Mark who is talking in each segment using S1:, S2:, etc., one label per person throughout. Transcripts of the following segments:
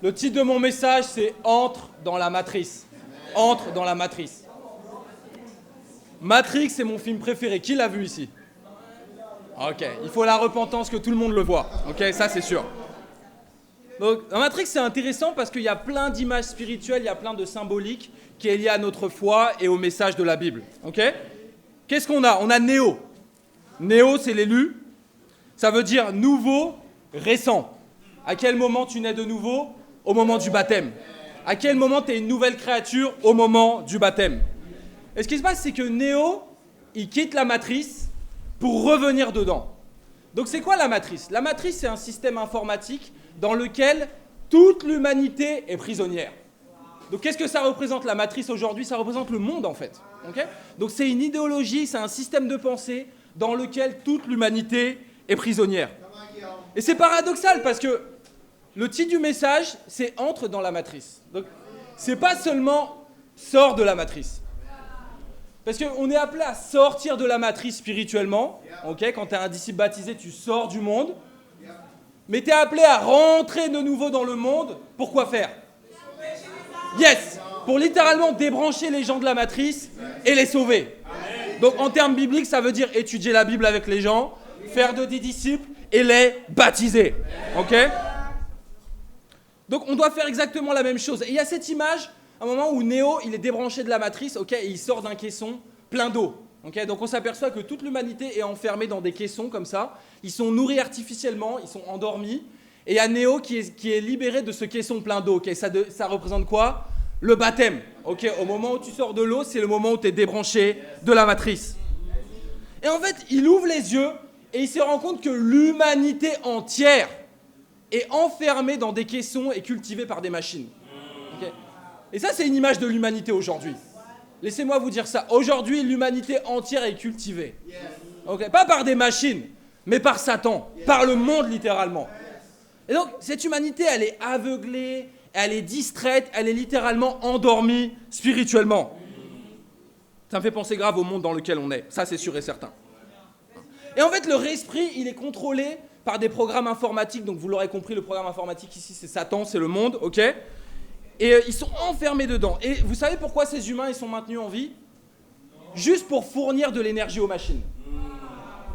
S1: Le titre de mon message, c'est « Entre dans la matrice ». Entre dans la matrice. Matrix, c'est mon film préféré. Qui l'a vu ici? Ok, il faut la repentance que tout le monde le voit. Ok, ça c'est sûr. Donc, dans Matrix, c'est intéressant parce qu'il y a plein d'images spirituelles, il y a plein de symboliques qui est lié à notre foi et au message de la Bible. Ok? Qu'est-ce qu'on a? On a Néo. Néo, c'est l'élu. Ça veut dire nouveau, récent. À quel moment tu nais de nouveau? Au moment du baptême. À quel moment tu es une nouvelle créature? Au moment du baptême. Et ce qui se passe, c'est que Néo, il quitte la matrice pour revenir dedans. Donc c'est quoi la matrice? La matrice, c'est un système informatique dans lequel toute l'humanité est prisonnière. Donc qu'est-ce que ça représente la matrice aujourd'hui? Ça représente le monde en fait. Okay? Donc c'est une idéologie, c'est un système de pensée dans lequel toute l'humanité est prisonnière. Et c'est paradoxal parce que le titre du message, c'est « Entre dans la matrice ». Donc c'est pas seulement « Sors de la matrice ». Parce qu'on est appelé à sortir de la matrice spirituellement. Okay? Quand tu es un disciple baptisé, tu sors du monde. Mais tu es appelé à rentrer de nouveau dans le monde. Pour quoi faire? Yes! Pour littéralement débrancher les gens de la matrice et les sauver. Donc en termes bibliques, ça veut dire étudier la Bible avec les gens, faire des disciples et les baptiser. Ok? Donc on doit faire exactement la même chose. Et il y a cette image, un moment où Néo, il est débranché de la matrice, ok, et il sort d'un caisson plein d'eau. Okay, donc on s'aperçoit que toute l'humanité est enfermée dans des caissons comme ça. Ils sont nourris artificiellement, ils sont endormis. Et il y a Néo qui est libéré de ce caisson plein d'eau. Okay, ça représente quoi? Le baptême. Okay, au moment où tu sors de l'eau, c'est le moment où tu es débranché de la matrice. Et en fait, il ouvre les yeux et il se rend compte que l'humanité entière est enfermée dans des caissons et cultivée par des machines. Okay. Et ça, c'est une image de l'humanité aujourd'hui. Laissez-moi vous dire ça. Aujourd'hui, l'humanité entière est cultivée. Okay. Pas par des machines, mais par Satan, par le monde littéralement. Et donc, cette humanité, elle est aveuglée, elle est distraite, elle est littéralement endormie spirituellement. Ça me fait penser grave au monde dans lequel on est. Ça, c'est sûr et certain. Et en fait, leur esprit, il est contrôlé par des programmes informatiques. Donc, vous l'aurez compris, le programme informatique ici, c'est Satan, c'est le monde, ok? Et ils sont enfermés dedans. Et vous savez pourquoi ces humains, ils sont maintenus en vie? Juste pour fournir de l'énergie aux machines.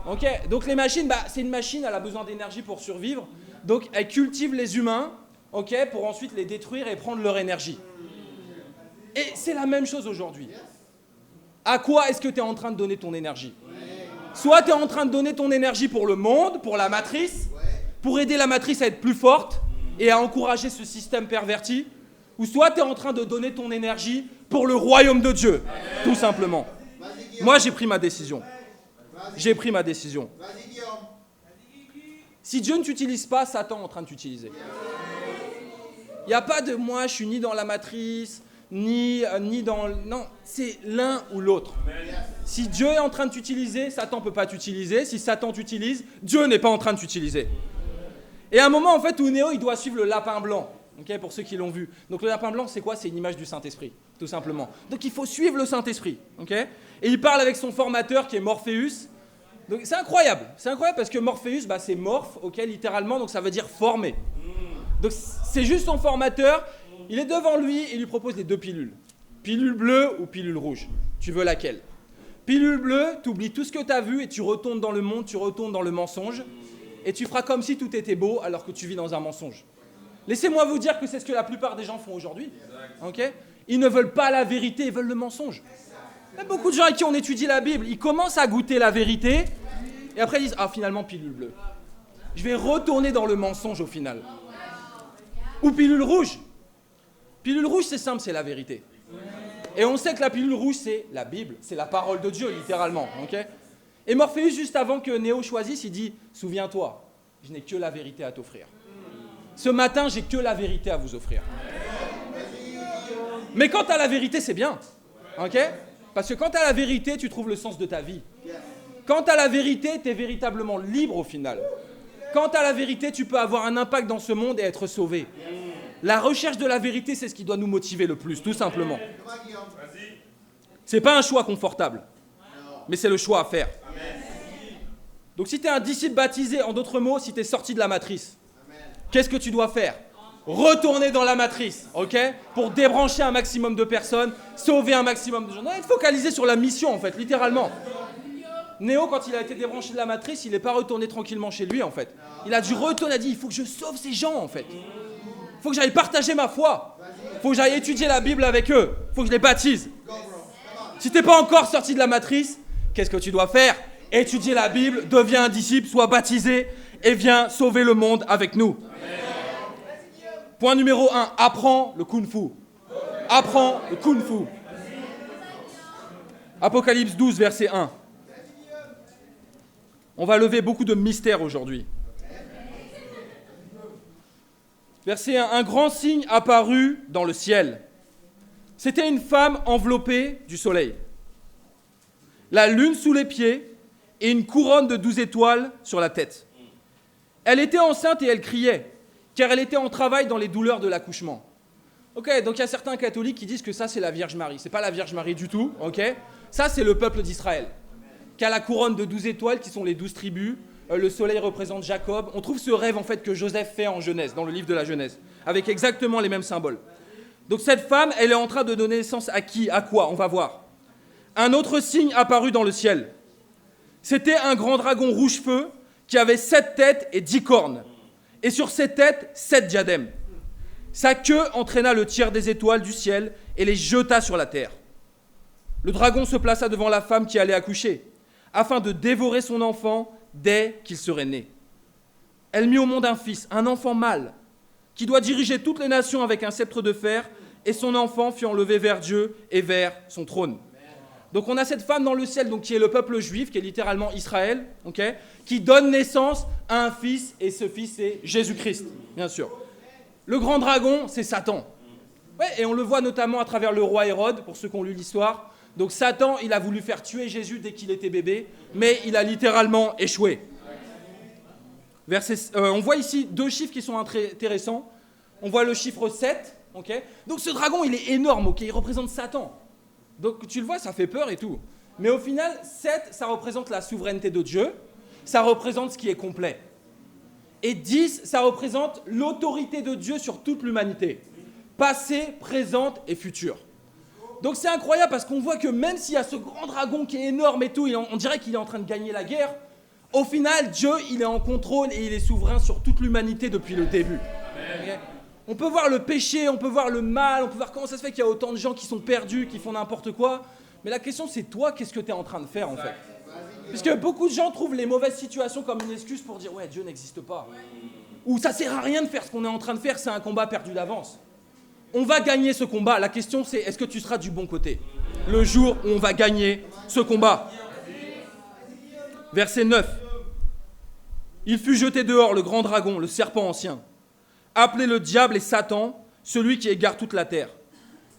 S1: Ok? Donc, les machines, c'est une machine, elle a besoin d'énergie pour survivre. Donc, elle cultive les humains, ok, pour ensuite les détruire et prendre leur énergie. Et c'est la même chose aujourd'hui. À quoi est-ce que tu es en train de donner ton énergie? Soit tu es en train de donner ton énergie pour le monde, pour la matrice, pour aider la matrice à être plus forte et à encourager ce système perverti, ou soit tu es en train de donner ton énergie pour le royaume de Dieu, tout simplement. Moi, j'ai pris ma décision. J'ai pris ma décision. Si Dieu ne t'utilise pas, Satan est en train de t'utiliser. Il n'y a pas de moi, je suis ni dans la matrice, ni dans... Non, c'est l'un ou l'autre. Si Dieu est en train de t'utiliser, Satan ne peut pas t'utiliser. Si Satan t'utilise, Dieu n'est pas en train de t'utiliser. Et à un moment, en fait, où Néo, il doit suivre le lapin blanc. Okay, pour ceux qui l'ont vu. Donc le lapin blanc, c'est quoi? C'est une image du Saint-Esprit, tout simplement. Donc il faut suivre le Saint-Esprit. Okay, et il parle avec son formateur qui est Morpheus. Donc c'est incroyable parce que Morpheus, c'est morph, okay, littéralement, donc ça veut dire former. Donc c'est juste son formateur, il est devant lui et il lui propose les deux pilules. Pilule bleue ou pilule rouge? Tu veux laquelle? Pilule bleue, tu oublies tout ce que tu as vu et tu retournes dans le monde, tu retournes dans le mensonge et tu feras comme si tout était beau alors que tu vis dans un mensonge. Laissez-moi vous dire que c'est ce que la plupart des gens font aujourd'hui. Okay? Ils ne veulent pas la vérité, ils veulent le mensonge. Il y a beaucoup de gens avec qui on étudie la Bible, ils commencent à goûter la vérité et après ils disent « Ah, finalement, pilule bleue. Je vais retourner dans le mensonge au final. » Ou pilule rouge. Pilule rouge, c'est simple, c'est la vérité. Et on sait que la pilule rouge, c'est la Bible, c'est la parole de Dieu, littéralement. Okay? Et Morpheus, juste avant que Néo choisisse, il dit « Souviens-toi, je n'ai que la vérité à t'offrir. Ce matin, j'ai que la vérité à vous offrir. » Mais quand tu as la vérité, c'est bien. Okay? Parce que quand tu as la vérité, tu trouves le sens de ta vie. Quand tu as la vérité, tu es véritablement libre au final. Quand tu as la vérité, tu peux avoir un impact dans ce monde et être sauvé. La recherche de la vérité, c'est ce qui doit nous motiver le plus, tout simplement. C'est pas un choix confortable, mais c'est le choix à faire. Donc si tu es un disciple baptisé, en d'autres mots, si tu es sorti de la matrice, qu'est-ce que tu dois faire? retourner dans la matrice, ok? Pour débrancher un maximum de personnes, sauver un maximum de gens. Non, il est focalisé sur la mission, en fait, littéralement. Néo, quand il a été débranché de la matrice, il n'est pas retourné tranquillement chez lui, en fait. Il a dû retourner, il a dit, il faut que je sauve ces gens, en fait. Il faut que j'aille partager ma foi. Il faut que j'aille étudier la Bible avec eux. Il faut que je les baptise. Si tu n'es pas encore sorti de la matrice, qu'est-ce que tu dois faire? Étudier la Bible, deviens un disciple, sois baptisé et viens sauver le monde avec nous. Point numéro 1, apprends le kung-fu. Apprends le kung-fu. Apocalypse 12, verset 1. On va lever beaucoup de mystères aujourd'hui. Verset 1, un grand signe apparut dans le ciel. C'était une femme enveloppée du soleil. La lune sous les pieds et une couronne de 12 étoiles sur la tête. Elle était enceinte et elle criait, car elle était en travail dans les douleurs de l'accouchement. Ok, donc il y a certains catholiques qui disent que ça c'est la Vierge Marie. C'est pas la Vierge Marie du tout, ok? Ça c'est le peuple d'Israël, qui a la couronne de 12 étoiles, qui sont les 12 tribus. Le soleil représente Jacob. On trouve ce rêve en fait que Joseph fait en Genèse, dans le livre de la Genèse, avec exactement les mêmes symboles. Donc cette femme, elle est en train de donner naissance à qui? À quoi? On va voir. Un autre signe apparut dans le ciel. C'était un grand dragon rouge-feu qui avait 7 têtes et 10 cornes. Et sur ses têtes, 7 diadèmes. Sa queue entraîna le tiers des étoiles du ciel et les jeta sur la terre. Le dragon se plaça devant la femme qui allait accoucher, afin de dévorer son enfant dès qu'il serait né. Elle mit au monde un fils, un enfant mâle, qui doit diriger toutes les nations avec un sceptre de fer, et son enfant fut enlevé vers Dieu et vers son trône. Donc on a cette femme dans le ciel, donc, qui est le peuple juif, qui est littéralement Israël, okay, qui donne naissance à un fils, et ce fils c'est Jésus-Christ, bien sûr. Le grand dragon, c'est Satan. Ouais, et on le voit notamment à travers le roi Hérode, pour ceux qui ont lu l'histoire. Donc Satan, il a voulu faire tuer Jésus dès qu'il était bébé, mais il a littéralement échoué. On voit ici 2 chiffres qui sont intéressants. On voit le chiffre 7, okay. Donc ce dragon, il est énorme, okay, il représente Satan. Donc tu le vois, ça fait peur et tout. Mais au final, 7, ça représente la souveraineté de Dieu, ça représente ce qui est complet. Et 10, ça représente l'autorité de Dieu sur toute l'humanité, passée, présente et future. Donc c'est incroyable parce qu'on voit que même s'il y a ce grand dragon qui est énorme et tout, on dirait qu'il est en train de gagner la guerre, au final, Dieu, il est en contrôle et il est souverain sur toute l'humanité depuis le début. Okay. On peut voir le péché, on peut voir le mal, on peut voir comment ça se fait qu'il y a autant de gens qui sont perdus, qui font n'importe quoi. Mais la question, c'est toi, qu'est-ce que tu es en train de faire en fait? Parce que beaucoup de gens trouvent les mauvaises situations comme une excuse pour dire « ouais, Dieu n'existe pas ». Ou « ça sert à rien de faire ce qu'on est en train de faire, c'est un combat perdu d'avance ». On va gagner ce combat. La question, c'est est-ce que tu seras du bon côté le jour où on va gagner ce combat? Verset 9. Il fut jeté dehors, le grand dragon, le serpent ancien, appelé le diable et Satan, celui qui égare toute la terre.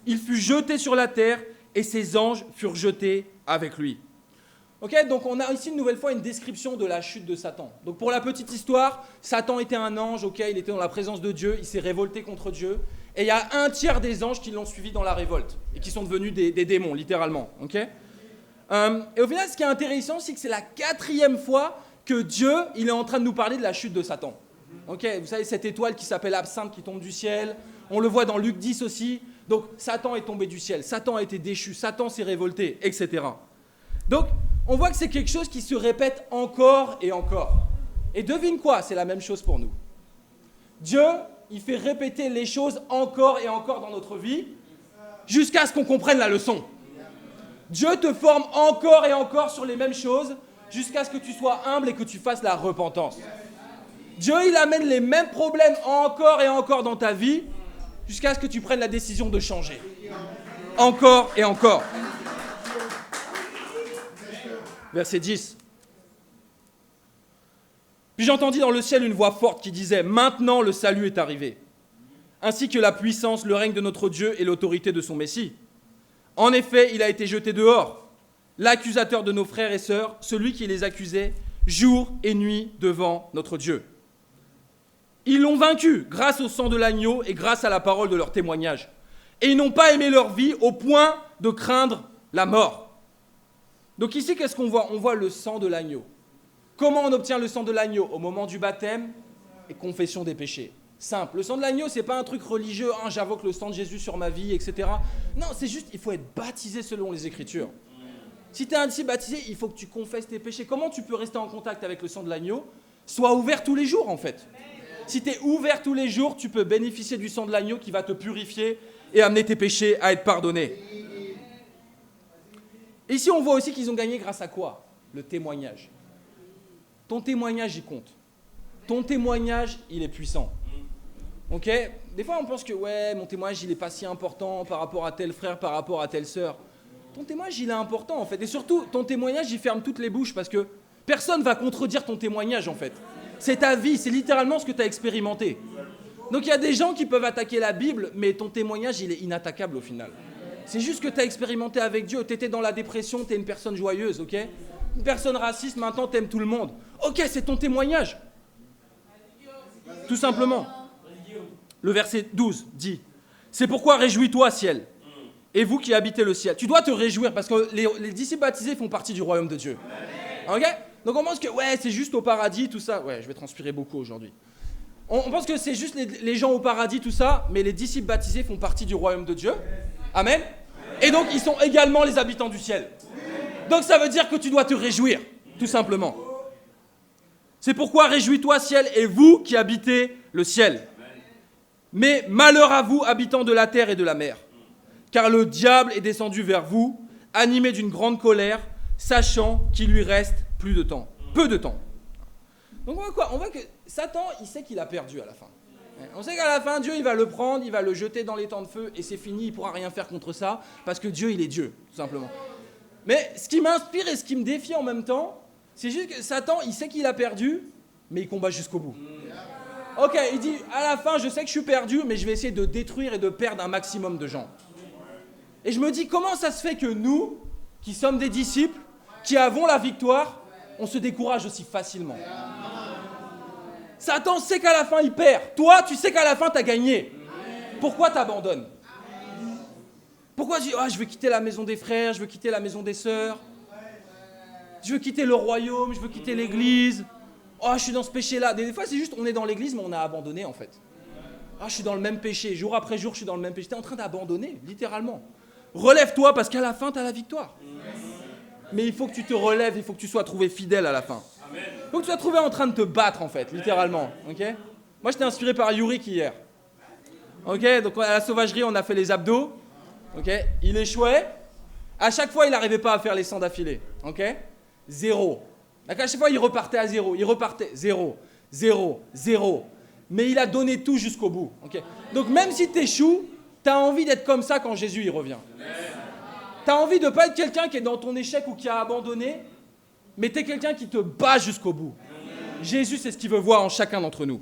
S1: Il fut jeté sur la terre et ses anges furent jetés avec lui. Ok, donc on a ici une nouvelle fois une description de la chute de Satan. Donc pour la petite histoire, Satan était un ange, ok, il était dans la présence de Dieu, il s'est révolté contre Dieu. Et il y a un tiers des anges qui l'ont suivi dans la révolte et qui sont devenus des démons, littéralement. Okay, et au final, ce qui est intéressant, c'est que c'est la 4e fois que Dieu il est en train de nous parler de la chute de Satan. Okay, vous savez, cette étoile qui s'appelle Absinthe qui tombe du ciel. On le voit dans Luc 10 aussi. Donc, Satan est tombé du ciel. Satan a été déchu. Satan s'est révolté, etc. Donc, on voit que c'est quelque chose qui se répète encore et encore. Et devine quoi, c'est la même chose pour nous. Dieu, il fait répéter les choses encore et encore dans notre vie jusqu'à ce qu'on comprenne la leçon. Dieu te forme encore et encore sur les mêmes choses jusqu'à ce que tu sois humble et que tu fasses la repentance. Dieu, il amène les mêmes problèmes encore et encore dans ta vie jusqu'à ce que tu prennes la décision de changer. Encore et encore. Verset 10. Puis j'entendis dans le ciel une voix forte qui disait « Maintenant le salut est arrivé, ainsi que la puissance, le règne de notre Dieu et l'autorité de son Messie. En effet, il a été jeté dehors, l'accusateur de nos frères et sœurs, celui qui les accusait jour et nuit devant notre Dieu. Ils l'ont vaincu grâce au sang de l'agneau et grâce à la parole de leur témoignage. Et ils n'ont pas aimé leur vie au point de craindre la mort. » Donc ici, qu'est-ce qu'on voit? On voit le sang de l'agneau. Comment on obtient le sang de l'agneau? Au moment du baptême et confession des péchés. Simple. Le sang de l'agneau, c'est pas un truc religieux, hein, j'invoque le sang de Jésus sur ma vie, etc. Non, c'est juste, il faut être baptisé selon les Écritures. Si tu es un disciple baptisé, il faut que tu confesses tes péchés. Comment tu peux rester en contact avec le sang de l'agneau? Sois ouvert tous les jours, en fait. Si tu es ouvert tous les jours, tu peux bénéficier du sang de l'agneau qui va te purifier et amener tes péchés à être pardonnés. Et ici, on voit aussi qu'ils ont gagné grâce à quoi? Le témoignage. Ton témoignage, il compte. Ton témoignage, il est puissant. Ok? Des fois, on pense que ouais, mon témoignage, il n'est pas si important par rapport à tel frère, par rapport à telle sœur. Ton témoignage, il est important, en fait. Et surtout, ton témoignage, il ferme toutes les bouches parce que personne ne va contredire ton témoignage, en fait. C'est ta vie, c'est littéralement ce que tu as expérimenté. Donc, il y a des gens qui peuvent attaquer la Bible, mais ton témoignage, il est inattaquable au final. C'est juste que tu as expérimenté avec Dieu. Tu étais dans la dépression, tu es une personne joyeuse, ok? Une personne raciste, maintenant, tu aimes tout le monde. Ok, c'est ton témoignage. Tout simplement. Le verset 12 dit « C'est pourquoi réjouis-toi, ciel, et vous qui habitez le ciel. » Tu dois te réjouir parce que les disciples baptisés font partie du royaume de Dieu. Ok? Donc on pense que ouais, c'est juste au paradis, tout ça. Ouais, je vais transpirer beaucoup aujourd'hui. On pense que c'est juste les gens au paradis, tout ça, mais les disciples baptisés font partie du royaume de Dieu. Amen. Et donc ils sont également les habitants du ciel. Donc ça veut dire que tu dois te réjouir, tout simplement. C'est pourquoi réjouis-toi, ciel, et vous qui habitez le ciel. Mais malheur à vous, habitants de la terre et de la mer, car le diable est descendu vers vous, animé d'une grande colère, sachant qu'il lui reste peu de temps. Donc on voit quoi? On voit que Satan, il sait qu'il a perdu à la fin. On sait qu'à la fin, Dieu, il va le prendre, il va le jeter dans les temps de feu, et c'est fini, il ne pourra rien faire contre ça, parce que Dieu, il est Dieu, tout simplement. Mais ce qui m'inspire et ce qui me défie en même temps, c'est juste que Satan, il sait qu'il a perdu, mais il combat jusqu'au bout. Ok, il dit, à la fin, je sais que je suis perdu, mais je vais essayer de détruire et de perdre un maximum de gens. Et je me dis, comment ça se fait que nous, qui sommes des disciples, qui avons la victoire, on se décourage aussi facilement? Satan sait qu'à la fin, il perd. Toi, tu sais qu'à la fin, tu as gagné. Pourquoi tu abandonnes? Pourquoi tu dis, je veux quitter la maison des frères, je veux quitter la maison des sœurs, je veux quitter le royaume, je veux quitter l'église. Oh, je suis dans ce péché-là. Des fois, c'est juste, on est dans l'église, mais on a abandonné, en fait. Je suis dans le même péché. Jour après jour, je suis dans le même péché. Tu es en train d'abandonner, littéralement. Relève-toi, parce qu'à la fin, tu as la victoire. Mais il faut que tu te relèves, il faut que tu sois trouvé fidèle à la fin. Il faut que tu sois trouvé en train de te battre, en fait, littéralement. Okay? Moi, j'étais inspiré par Yurik hier. Okay? Donc, à la sauvagerie, on a fait les abdos. Okay? Il échouait. À chaque fois, il n'arrivait pas à faire les 100 d'affilée. Okay? 0. À chaque fois, il repartait à 0. Il repartait 0, 0, 0. Mais il a donné tout jusqu'au bout. Okay? Donc même si tu échoues, tu as envie d'être comme ça quand Jésus y revient. Tu as envie de ne pas être quelqu'un qui est dans ton échec ou qui a abandonné, mais tu es quelqu'un qui te bat jusqu'au bout. Jésus, c'est ce qu'il veut voir en chacun d'entre nous.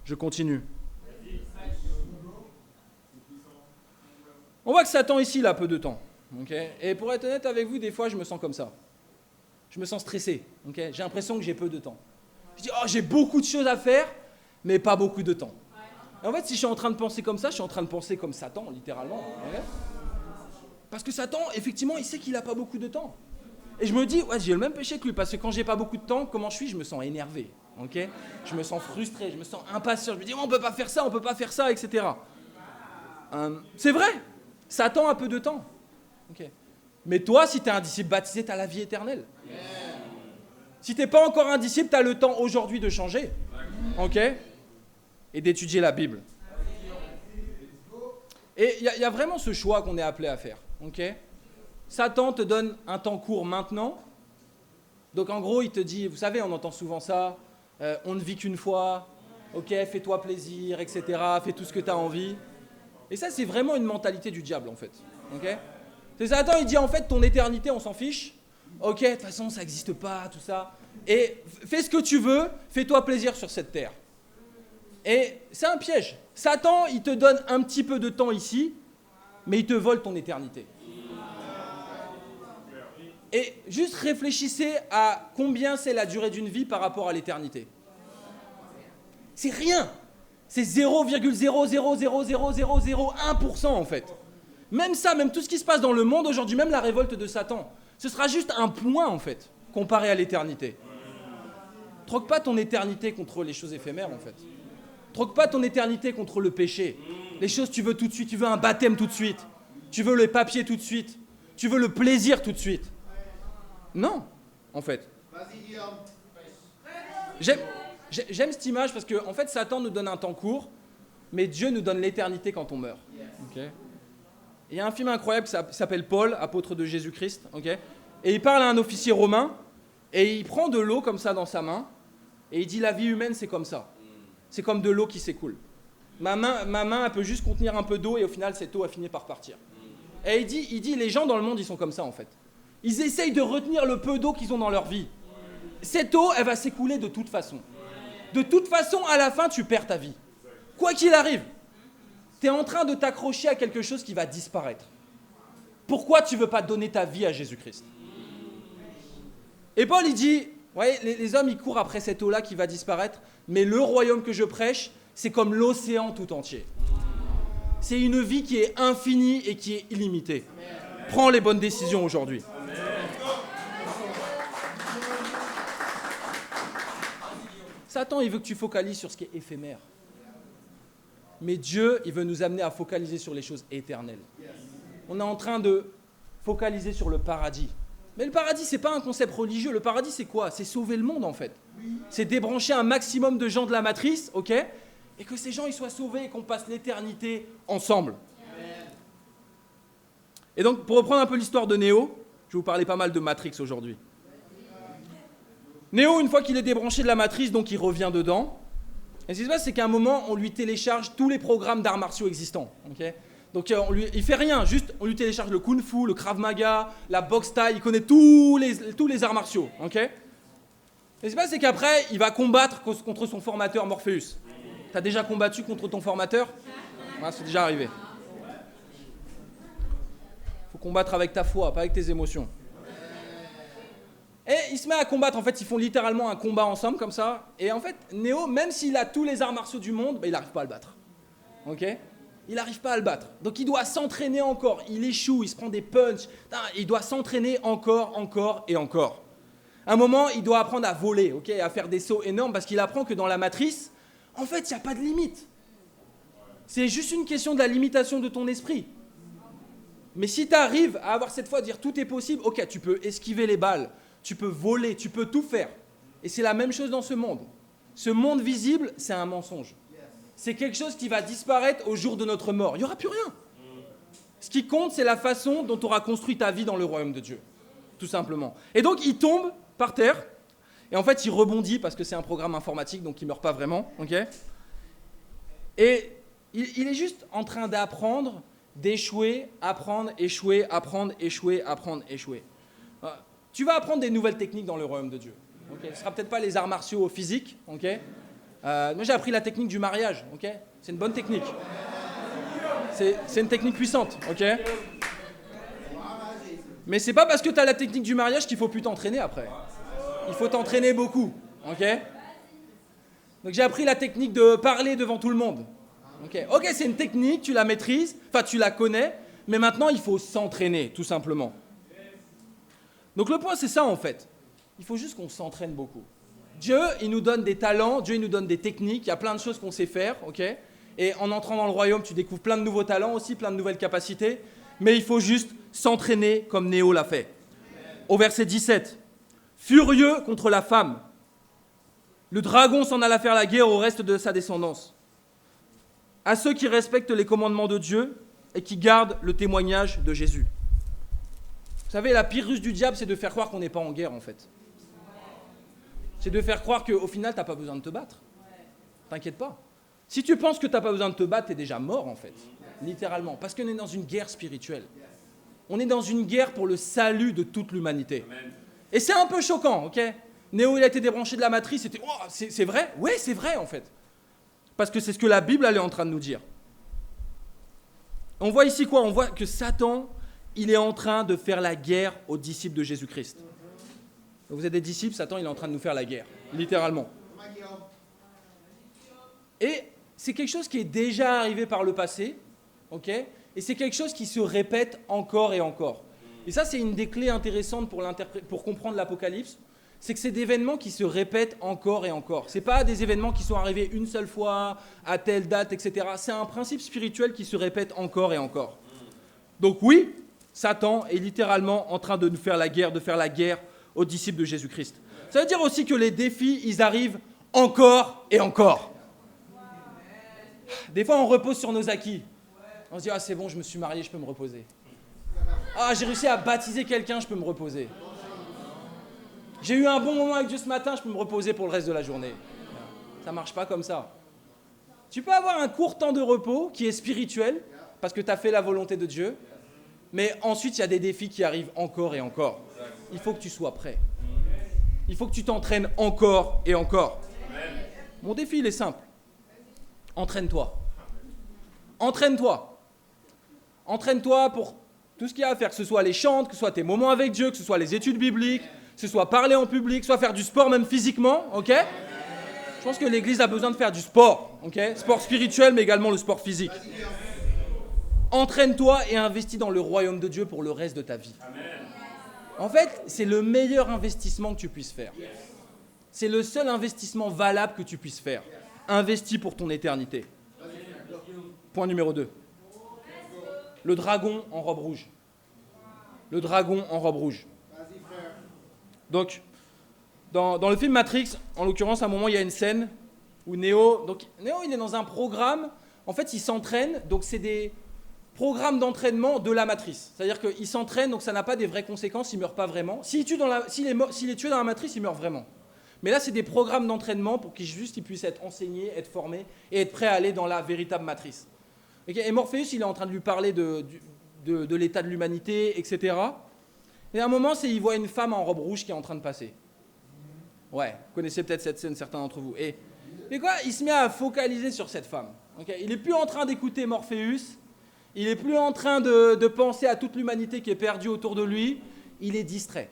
S1: Je continue. On voit que Satan ici, il a peu de temps. Okay. Et pour être honnête avec vous, des fois, je me sens comme ça. Je me sens stressé. Okay. J'ai l'impression que j'ai peu de temps. Je dis, j'ai beaucoup de choses à faire, mais pas beaucoup de temps. Et en fait, si je suis en train de penser comme ça, je suis en train de penser comme Satan, littéralement. Okay. Parce que Satan, effectivement, il sait qu'il n'a pas beaucoup de temps. Et je me dis, j'ai le même péché que lui, parce que quand j'ai pas beaucoup de temps, comment je suis? Je me sens énervé. Okay. Je me sens frustré, je me sens impatient. Je me dis, on ne peut pas faire ça, etc. C'est vrai, Satan a peu de temps. Okay. Mais toi, si tu es un disciple baptisé, tu as la vie éternelle. Yeah. Si tu n'es pas encore un disciple, tu as le temps aujourd'hui de changer. Okay. Et d'étudier la Bible. Et il y a vraiment ce choix qu'on est appelé à faire. Okay. Satan te donne un temps court maintenant. Donc en gros, il te dit, vous savez, on entend souvent ça, on ne vit qu'une fois, ok, fais-toi plaisir, etc., fais tout ce que tu as envie. Et ça, c'est vraiment une mentalité du diable, en fait. Okay. C'est Satan, il dit en fait, ton éternité, on s'en fiche. Ok, de toute façon, ça n'existe pas, tout ça. Et fais ce que tu veux, fais-toi plaisir sur cette terre. Et c'est un piège. Satan, il te donne un petit peu de temps ici, mais il te vole ton éternité. Et juste réfléchissez à combien c'est la durée d'une vie par rapport à l'éternité. C'est rien. C'est 0,0000001% en fait. Même ça, même tout ce qui se passe dans le monde aujourd'hui, même la révolte de Satan, ce sera juste un point en fait, comparé à l'éternité. Troque pas ton éternité contre les choses éphémères, en fait. Troque pas ton éternité contre le péché. Les choses, tu veux tout de suite. Tu veux un baptême tout de suite. Tu veux les papiers tout de suite. Tu veux le plaisir tout de suite. Non, en fait. J'aime cette image parce que, en fait, Satan nous donne un temps court, mais Dieu nous donne l'éternité quand on meurt. Okay. Il y a un film incroyable qui s'appelle Paul, apôtre de Jésus-Christ. Okay, et il parle à un officier romain, et il prend de l'eau comme ça dans sa main, et il dit, la vie humaine, c'est comme ça. C'est comme de l'eau qui s'écoule. Ma main, elle peut juste contenir un peu d'eau, et au final, cette eau a fini par partir. Et il dit, les gens dans le monde, ils sont comme ça, en fait. Ils essayent de retenir le peu d'eau qu'ils ont dans leur vie. Cette eau, elle va s'écouler de toute façon. De toute façon, à la fin, tu perds ta vie. Quoi qu'il arrive, tu es en train de t'accrocher à quelque chose qui va disparaître. Pourquoi tu ne veux pas donner ta vie à Jésus-Christ? Et Paul, il dit, ouais, les hommes, ils courent après cette eau-là qui va disparaître, mais le royaume que je prêche, c'est comme l'océan tout entier. C'est une vie qui est infinie et qui est illimitée. Prends les bonnes décisions aujourd'hui. Satan, il veut que tu focalises sur ce qui est éphémère. Mais Dieu, il veut nous amener à focaliser sur les choses éternelles. On est en train de focaliser sur le paradis. Mais le paradis, ce n'est pas un concept religieux. Le paradis, c'est quoi? C'est sauver le monde, en fait. C'est débrancher un maximum de gens de la matrice, ok? Et que ces gens, ils soient sauvés et qu'on passe l'éternité ensemble. Et donc, pour reprendre un peu l'histoire de Néo, je vais vous parler pas mal de Matrix aujourd'hui. Néo, une fois qu'il est débranché de la matrice, donc il revient dedans. Et ce qui se passe, c'est qu'à un moment, on lui télécharge tous les programmes d'arts martiaux existants. Okay, donc il fait rien, juste on lui télécharge le Kung Fu, le Krav Maga, la boxe thaï, il connaît tous les arts martiaux. Okay, et ce qui se passe, c'est qu'après, il va combattre contre son formateur Morpheus. T'as déjà combattu contre ton formateur? Ouais, c'est déjà arrivé. Faut combattre avec ta foi, pas avec tes émotions. Et il se met à combattre, en fait, ils font littéralement un combat ensemble, comme ça. Et en fait, Néo, même s'il a tous les arts martiaux du monde, il n'arrive pas à le battre. Ok? Il n'arrive pas à le battre. Donc il doit s'entraîner encore. Il échoue, il se prend des punchs. Il doit s'entraîner encore et encore. À un moment, il doit apprendre à voler, ok, à faire des sauts énormes, parce qu'il apprend que dans la matrice, en fait, il n'y a pas de limite. C'est juste une question de la limitation de ton esprit. Mais si tu arrives à avoir cette foi, à dire tout est possible, ok, tu peux esquiver les balles, tu peux voler, tu peux tout faire. Et c'est la même chose dans ce monde. Ce monde visible, c'est un mensonge. C'est quelque chose qui va disparaître au jour de notre mort. Il n'y aura plus rien. Ce qui compte, c'est la façon dont tu auras construit ta vie dans le royaume de Dieu. Tout simplement. Et donc, il tombe par terre. Et en fait, il rebondit parce que c'est un programme informatique, donc il ne meurt pas vraiment. Okay, et il est juste en train d'apprendre, d'échouer, apprendre, échouer, apprendre, échouer, apprendre, échouer. Tu vas apprendre des nouvelles techniques dans le royaume de Dieu. Okay, ce ne sera peut-être pas les arts martiaux physiques. Okay, moi, j'ai appris la technique du mariage. Okay, c'est une bonne technique. C'est une technique puissante. Okay, mais ce n'est pas parce que tu as la technique du mariage qu'il ne faut plus t'entraîner après. Il faut t'entraîner beaucoup. Okay, donc, j'ai appris la technique de parler devant tout le monde. Ok, c'est une technique, tu la maîtrises, enfin tu la connais, mais maintenant, il faut s'entraîner, tout simplement. Donc le point, c'est ça en fait. Il faut juste qu'on s'entraîne beaucoup. Dieu, il nous donne des talents, Dieu, il nous donne des techniques, il y a plein de choses qu'on sait faire, ok? Et en entrant dans le royaume, tu découvres plein de nouveaux talents aussi, plein de nouvelles capacités, mais il faut juste s'entraîner comme Néo l'a fait. Au verset 17, furieux contre la femme, le dragon s'en alla faire la guerre au reste de sa descendance. À ceux qui respectent les commandements de Dieu et qui gardent le témoignage de Jésus. Vous savez, la pire ruse du diable, c'est de faire croire qu'on n'est pas en guerre, en fait. C'est de faire croire qu'au final, tu n'as pas besoin de te battre. T'inquiète pas. Si tu penses que tu n'as pas besoin de te battre, tu es déjà mort, en fait. Littéralement. Parce qu'on est dans une guerre spirituelle. On est dans une guerre pour le salut de toute l'humanité. Et c'est un peu choquant, ok? Néo, il a été débranché de la matrice. C'était, oh, c'est vrai? Oui, c'est vrai, en fait. Parce que c'est ce que la Bible, elle est en train de nous dire. On voit ici quoi? On voit que Satan, il est en train de faire la guerre aux disciples de Jésus-Christ. Vous êtes des disciples, Satan, il est en train de nous faire la guerre, littéralement. Et c'est quelque chose qui est déjà arrivé par le passé, ok? Et c'est quelque chose qui se répète encore et encore. Et ça, c'est une des clés intéressantes pour comprendre l'Apocalypse. c'est que c'est des événements qui se répètent encore et encore. Ce n'est pas des événements qui sont arrivés une seule fois, à telle date, etc. C'est un principe spirituel qui se répète encore et encore. Donc oui, Satan est littéralement en train de nous faire la guerre aux disciples de Jésus-Christ. Ça veut dire aussi que les défis, ils arrivent encore et encore. Des fois, on repose sur nos acquis. On se dit, ah c'est bon, je me suis marié, je peux me reposer. Ah, j'ai réussi à baptiser quelqu'un, je peux me reposer. J'ai eu un bon moment avec Dieu ce matin, je peux me reposer pour le reste de la journée. Ça ne marche pas comme ça. Tu peux avoir un court temps de repos qui est spirituel, parce que tu as fait la volonté de Dieu, mais ensuite, il y a des défis qui arrivent encore et encore. Il faut que tu sois prêt. Il faut que tu t'entraînes encore et encore. Mon défi, il est simple. Entraîne-toi. Entraîne-toi. Entraîne-toi pour tout ce qu'il y a à faire, que ce soit les chants, que ce soit tes moments avec Dieu, que ce soit les études bibliques, que ce soit parler en public, soit faire du sport même physiquement, ok ? Je pense que l'Église a besoin de faire du sport, ok ? Sport spirituel, mais également le sport physique. Entraîne-toi et investis dans le royaume de Dieu pour le reste de ta vie. En fait, c'est le meilleur investissement que tu puisses faire. C'est le seul investissement valable que tu puisses faire. Investis pour ton éternité. Point numéro 2. Le dragon en robe rouge. Le dragon en robe rouge. Donc, dans le film Matrix, en l'occurrence, à un moment, il y a une scène où Neo, il est dans un programme. En fait, il s'entraîne. Donc, c'est des programmes d'entraînement de la matrice. C'est-à-dire qu'il s'entraîne, donc ça n'a pas des vraies conséquences, il ne meurt pas vraiment. S'il est tué dans la matrice, il meurt vraiment. Mais là, c'est des programmes d'entraînement pour qu'il puisse être enseigné, être formé et être prêt à aller dans la véritable matrice. Et Morpheus, il est en train de lui parler de l'état de l'humanité, etc. Et à un moment, il voit une femme en robe rouge qui est en train de passer. Ouais, vous connaissez peut-être cette scène, certains d'entre vous. Mais quoi, il se met à focaliser sur cette femme. Il n'est plus en train d'écouter Morpheus, il n'est plus en train de penser à toute l'humanité qui est perdue autour de lui, il est distrait.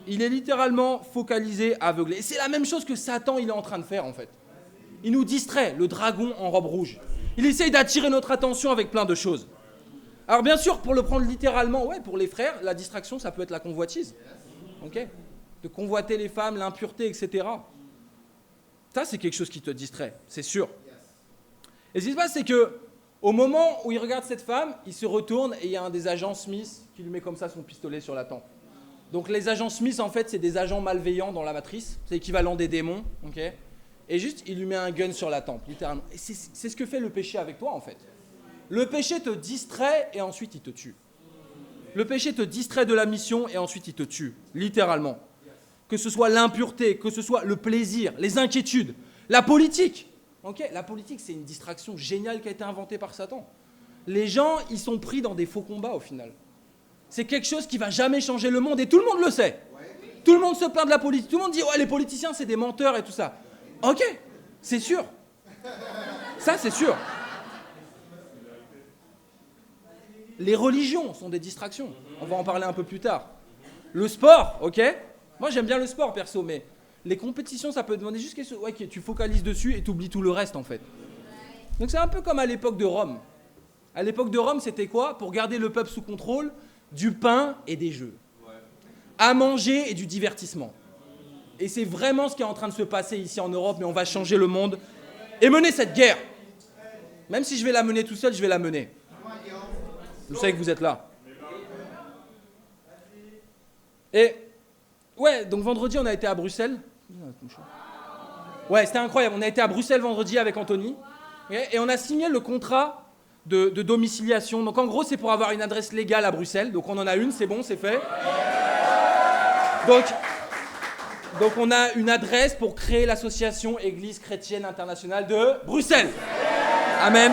S1: Il est littéralement focalisé, aveuglé. Et c'est la même chose que Satan, il est en train de faire en fait. Il nous distrait, le dragon en robe rouge. Il essaye d'attirer notre attention avec plein de choses. Alors bien sûr, pour le prendre littéralement, ouais, pour les frères, la distraction, ça peut être la convoitise. De convoiter les femmes, l'impureté, etc. Ça, c'est quelque chose qui te distrait, c'est sûr. Et ce qui se passe, c'est que au moment où il regarde cette femme, il se retourne et il y a un des agents Smith qui lui met comme ça son pistolet sur la tempe. Donc les agents Smith, en fait, c'est des agents malveillants dans la matrice, c'est l'équivalent des démons, ok ? Et juste, il lui met un gun sur la tempe, littéralement. Et c'est ce que fait le péché avec toi, en fait. Le péché te distrait et ensuite il te tue. Le péché te distrait de la mission et ensuite il te tue, littéralement. Que ce soit l'impureté, que ce soit le plaisir, les inquiétudes, la politique. La politique, c'est une distraction géniale qui a été inventée par Satan. Les gens, ils sont pris dans des faux combats au final. C'est quelque chose qui ne va jamais changer le monde et tout le monde le sait. Tout le monde se plaint de la politique. Tout le monde dit, ouais, les politiciens, c'est des menteurs et tout ça. Ok, c'est sûr. Ça, c'est sûr. Les religions sont des distractions. On va en parler un peu plus tard. Le sport, ok ? Moi, j'aime bien le sport, perso, mais les compétitions, ça peut demander juste quelque chose. Ouais, tu focalises dessus et tu oublies tout le reste, en fait. Donc, c'est un peu comme à l'époque de Rome. À l'époque de Rome, c'était quoi ? Pour garder le peuple sous contrôle, du pain et des jeux. À manger et du divertissement. Et c'est vraiment ce qui est en train de se passer ici en Europe, mais on va changer le monde et mener cette guerre. Même si je vais la mener tout seul, je vais la mener. Vous savez que vous êtes là. Et, ouais, donc vendredi, on a été à Bruxelles. Ouais, c'était incroyable. On a été à Bruxelles vendredi avec Anthony. Et on a signé le contrat de domiciliation. Donc en gros, c'est pour avoir une adresse légale à Bruxelles. Donc on en a une, c'est bon, c'est fait. Donc on a une adresse pour créer l'association Église chrétienne internationale de Bruxelles. Amen.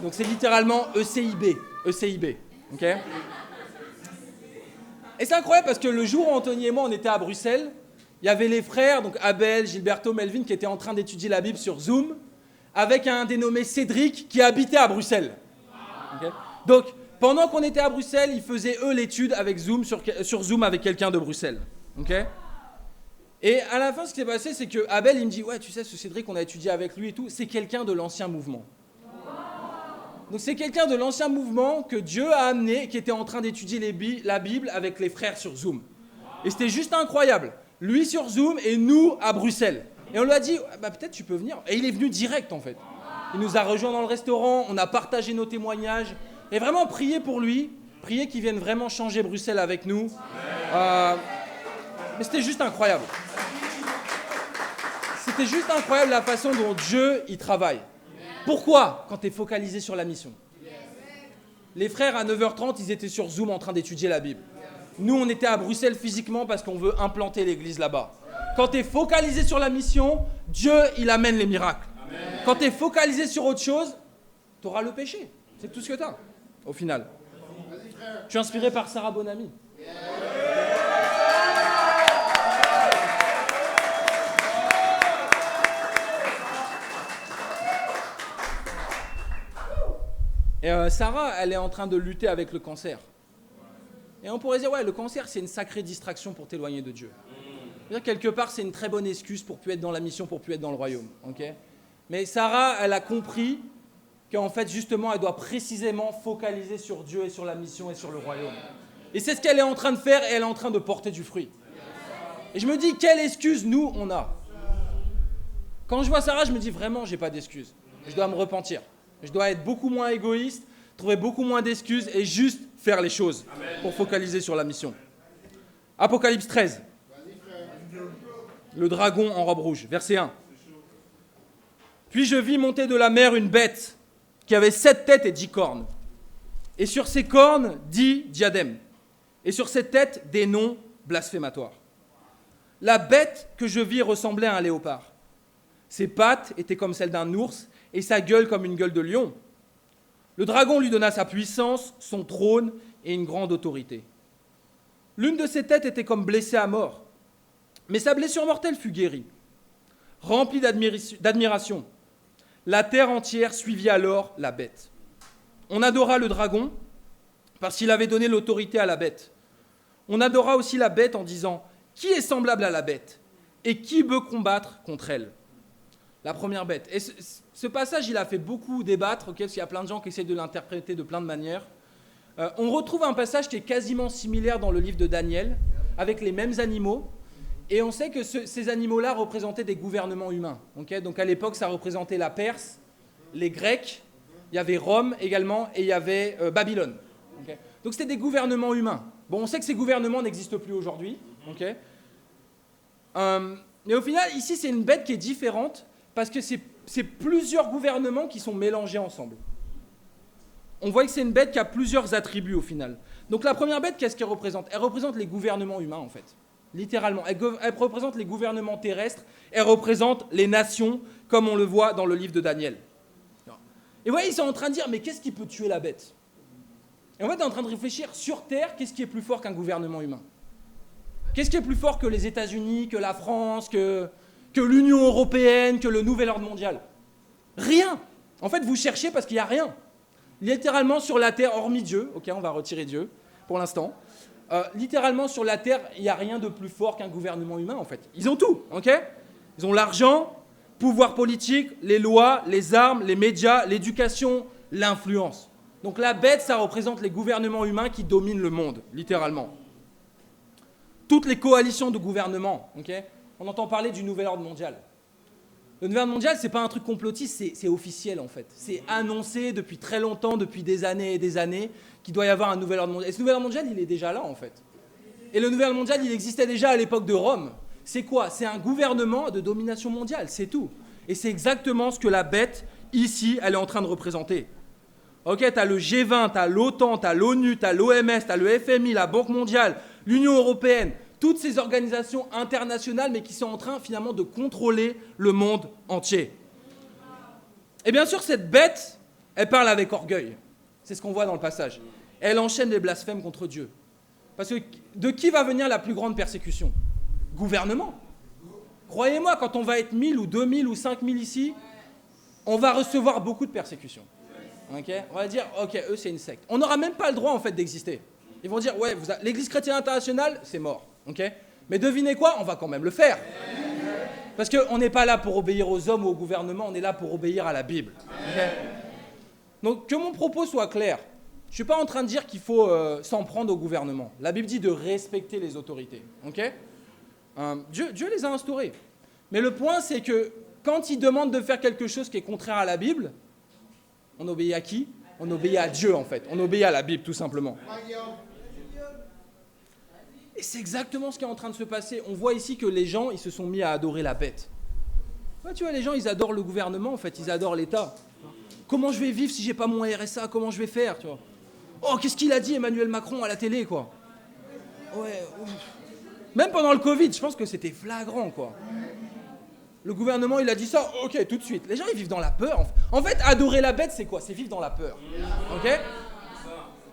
S1: Donc c'est littéralement ECIB. Ok ? Et c'est incroyable parce que le jour où Anthony et moi on était à Bruxelles, il y avait les frères, donc Abel, Gilberto, Melvin, qui étaient en train d'étudier la Bible sur Zoom, avec un dénommé Cédric qui habitait à Bruxelles. Okay ? Donc pendant qu'on était à Bruxelles, ils faisaient eux l'étude avec Zoom sur Zoom avec quelqu'un de Bruxelles. Okay ? Et à la fin, ce qui s'est passé, c'est que Abel, il me dit, ouais, tu sais, ce Cédric, on a étudié avec lui et tout, c'est quelqu'un de l'ancien mouvement. Donc c'est quelqu'un de l'ancien mouvement que Dieu a amené, qui était en train d'étudier la Bible avec les frères sur Zoom. Et c'était juste incroyable. Lui sur Zoom et nous à Bruxelles. Et on lui a dit, bah, peut-être tu peux venir. Et il est venu direct en fait. Il nous a rejoints dans le restaurant, on a partagé nos témoignages. Et vraiment prier pour lui, prier qu'il vienne vraiment changer Bruxelles avec nous. Mais c'était juste incroyable. C'était juste incroyable la façon dont Dieu y travaille. Pourquoi? Quand tu es focalisé sur la mission. Les frères, à 9h30, ils étaient sur Zoom en train d'étudier la Bible. Nous, on était à Bruxelles physiquement parce qu'on veut implanter l'église là-bas. Quand tu es focalisé sur la mission, Dieu, il amène les miracles. Quand tu es focalisé sur autre chose, tu auras le péché. C'est tout ce que tu as, au final. Je suis inspiré par Sarah Bonamy. Et Sarah, elle est en train de lutter avec le cancer. Et on pourrait dire, ouais, le cancer, c'est une sacrée distraction pour t'éloigner de Dieu. C'est-à-dire, quelque part, c'est une très bonne excuse pour plus être dans la mission, pour plus être dans le royaume. Okay? Mais Sarah, elle a compris qu'en fait, justement, elle doit précisément focaliser sur Dieu et sur la mission et sur le royaume. Et c'est ce qu'elle est en train de faire et elle est en train de porter du fruit. Et je me dis, quelle excuse nous, on a? Quand je vois Sarah, je me dis, vraiment, j'ai pas d'excuse. Je dois me repentir. Je dois être beaucoup moins égoïste, trouver beaucoup moins d'excuses et juste faire les choses pour focaliser sur la mission. Apocalypse 13. Le dragon en robe rouge, verset 1. Puis je vis monter de la mer une bête qui avait 7 têtes et 10 cornes. Et sur ces cornes, 10 diadèmes. Et sur ces têtes, des noms blasphématoires. La bête que je vis ressemblait à un léopard. Ses pattes étaient comme celles d'un ours et sa gueule comme une gueule de lion. Le dragon lui donna sa puissance, son trône et une grande autorité. L'une de ses têtes était comme blessée à mort, mais sa blessure mortelle fut guérie. Remplie d'admiration, la terre entière suivit alors la bête. On adora le dragon parce qu'il avait donné l'autorité à la bête. On adora aussi la bête en disant « Qui est semblable à la bête et qui peut combattre contre elle ?» La première bête. Et ce passage, il a fait beaucoup débattre, okay, parce qu'il y a plein de gens qui essaient de l'interpréter de plein de manières. On retrouve un passage qui est quasiment similaire dans le livre de Daniel, avec les mêmes animaux. Et on sait que ces animaux-là représentaient des gouvernements humains. Okay, donc à l'époque, ça représentait la Perse, les Grecs, il y avait Rome également, et il y avait Babylone. Okay, donc c'était des gouvernements humains. Bon, on sait que ces gouvernements n'existent plus aujourd'hui. Okay, mais au final, ici, c'est une bête qui est différente, parce que c'est plusieurs gouvernements qui sont mélangés ensemble. On voit que c'est une bête qui a plusieurs attributs au final. Donc la première bête, qu'est-ce qu'elle représente? Elle représente les gouvernements humains en fait, littéralement. Elle représente les gouvernements terrestres, elle représente les nations, comme on le voit dans le livre de Daniel. Et vous voyez, ils sont en train de dire, mais qu'est-ce qui peut tuer la bête? Et en fait, on est en train de réfléchir, sur Terre, qu'est-ce qui est plus fort qu'un gouvernement humain? Qu'est-ce qui est plus fort que les États-Unis, que la France, que l'Union européenne, que le nouvel ordre mondial? Rien. En fait, vous cherchez parce qu'il n'y a rien. Littéralement sur la terre, hormis Dieu, ok, on va retirer Dieu pour l'instant, littéralement sur la terre, il n'y a rien de plus fort qu'un gouvernement humain en fait. Ils ont tout, ok? Ils ont l'argent, pouvoir politique, les lois, les armes, les médias, l'éducation, l'influence. Donc la bête, ça représente les gouvernements humains qui dominent le monde, littéralement. Toutes les coalitions de gouvernements, ok? On entend parler du nouvel ordre mondial. Le nouvel ordre mondial, ce n'est pas un truc complotiste, c'est officiel en fait. C'est annoncé depuis très longtemps, depuis des années et des années, qu'il doit y avoir un nouvel ordre mondial. Et ce nouvel ordre mondial, il est déjà là en fait. Et le nouvel ordre mondial, il existait déjà à l'époque de Rome. C'est quoi? C'est un gouvernement de domination mondiale, c'est tout. Et c'est exactement ce que la bête, ici, elle est en train de représenter. Ok, tu as le G20, tu as l'OTAN, tu as l'ONU, tu as l'OMS, tu as le FMI, la Banque mondiale, l'Union européenne, toutes ces organisations internationales, mais qui sont en train finalement de contrôler le monde entier. Et bien sûr, cette bête, elle parle avec orgueil. C'est ce qu'on voit dans le passage. Elle enchaîne les blasphèmes contre Dieu. Parce que de qui va venir la plus grande persécution? Gouvernement. Croyez-moi, quand on va être 1000 ou 2000 ou 5000 ici, on va recevoir beaucoup de persécutions. Okay, on va dire, ok, eux c'est une secte. On n'aura même pas le droit en fait d'exister. Ils vont dire, ouais, l'Église chrétienne internationale, c'est mort. Okay, mais devinez quoi, on va quand même le faire. Parce qu'on n'est pas là pour obéir aux hommes ou au gouvernement, on est là pour obéir à la Bible. Okay, donc que mon propos soit clair. Je ne suis pas en train de dire qu'il faut s'en prendre au gouvernement. La Bible dit de respecter les autorités. Okay, Dieu les a instaurés. Mais le point, c'est que quand il demande de faire quelque chose qui est contraire à la Bible, on obéit à qui? On obéit à Dieu, en fait. On obéit à la Bible, tout simplement. Et c'est exactement ce qui est en train de se passer. On voit ici que les gens, ils se sont mis à adorer la bête. Ouais, tu vois, les gens, ils adorent le gouvernement, en fait. Ils adorent l'État. Comment je vais vivre si j'ai pas mon RSA? Comment je vais faire, tu vois? Oh, qu'est-ce qu'il a dit Emmanuel Macron à la télé, quoi? Ouais. Même pendant le Covid, je pense que c'était flagrant, quoi. Le gouvernement, il a dit ça, ok, tout de suite. Les gens, ils vivent dans la peur. En fait, adorer la bête, c'est quoi? C'est vivre dans la peur. Ok?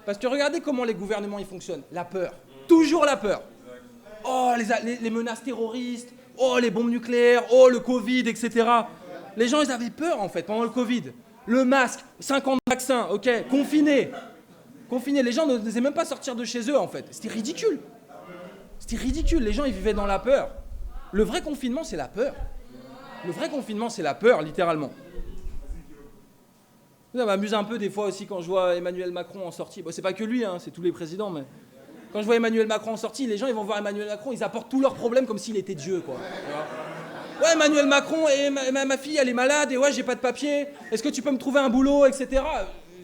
S1: Parce que regardez comment les gouvernements, ils fonctionnent. La peur. Toujours la peur. Oh, les menaces terroristes. Oh, les bombes nucléaires. Oh, le Covid, etc. Les gens, ils avaient peur, en fait, pendant le Covid. Le masque, 50 vaccins, ok, confinés. Confinés. Les gens n'osaient même pas sortir de chez eux, en fait. C'était ridicule. C'était ridicule. Les gens, ils vivaient dans la peur. Le vrai confinement, c'est la peur. Le vrai confinement, c'est la peur, littéralement. Ça m'amuse un peu des fois aussi quand je vois Emmanuel Macron en sortie. Bon, c'est pas que lui, hein, c'est tous les présidents, mais quand je vois Emmanuel Macron en sortie, les gens ils vont voir Emmanuel Macron, ils apportent tous leurs problèmes comme s'il était Dieu, quoi. Ouais, Emmanuel Macron, et ma fille, elle est malade, et ouais, j'ai pas de papier. Est-ce que tu peux me trouver un boulot, etc.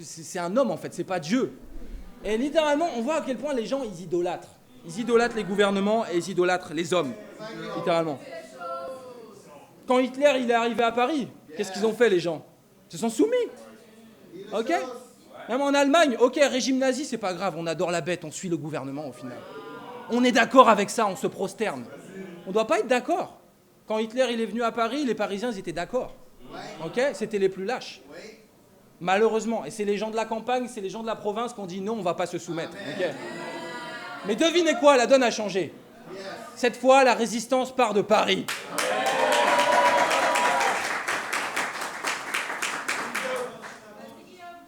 S1: C'est un homme, en fait, c'est pas Dieu. Et littéralement, on voit à quel point les gens, ils idolâtrent. Ils idolâtrent les gouvernements et ils idolâtrent les hommes, littéralement. Quand Hitler il est arrivé à Paris, qu'est-ce qu'ils ont fait les gens? Ils se sont soumis. Ok? Même en Allemagne, ok, régime nazi, c'est pas grave, on adore la bête, on suit le gouvernement au final. On est d'accord avec ça, on se prosterne. On ne doit pas être d'accord. Quand Hitler il est venu à Paris, les Parisiens ils étaient d'accord. Ok? C'était les plus lâches. Malheureusement. Et c'est les gens de la campagne, c'est les gens de la province qui ont dit non, on ne va pas se soumettre. Okay? Mais devinez quoi, la donne a changé. Cette fois, la résistance part de Paris.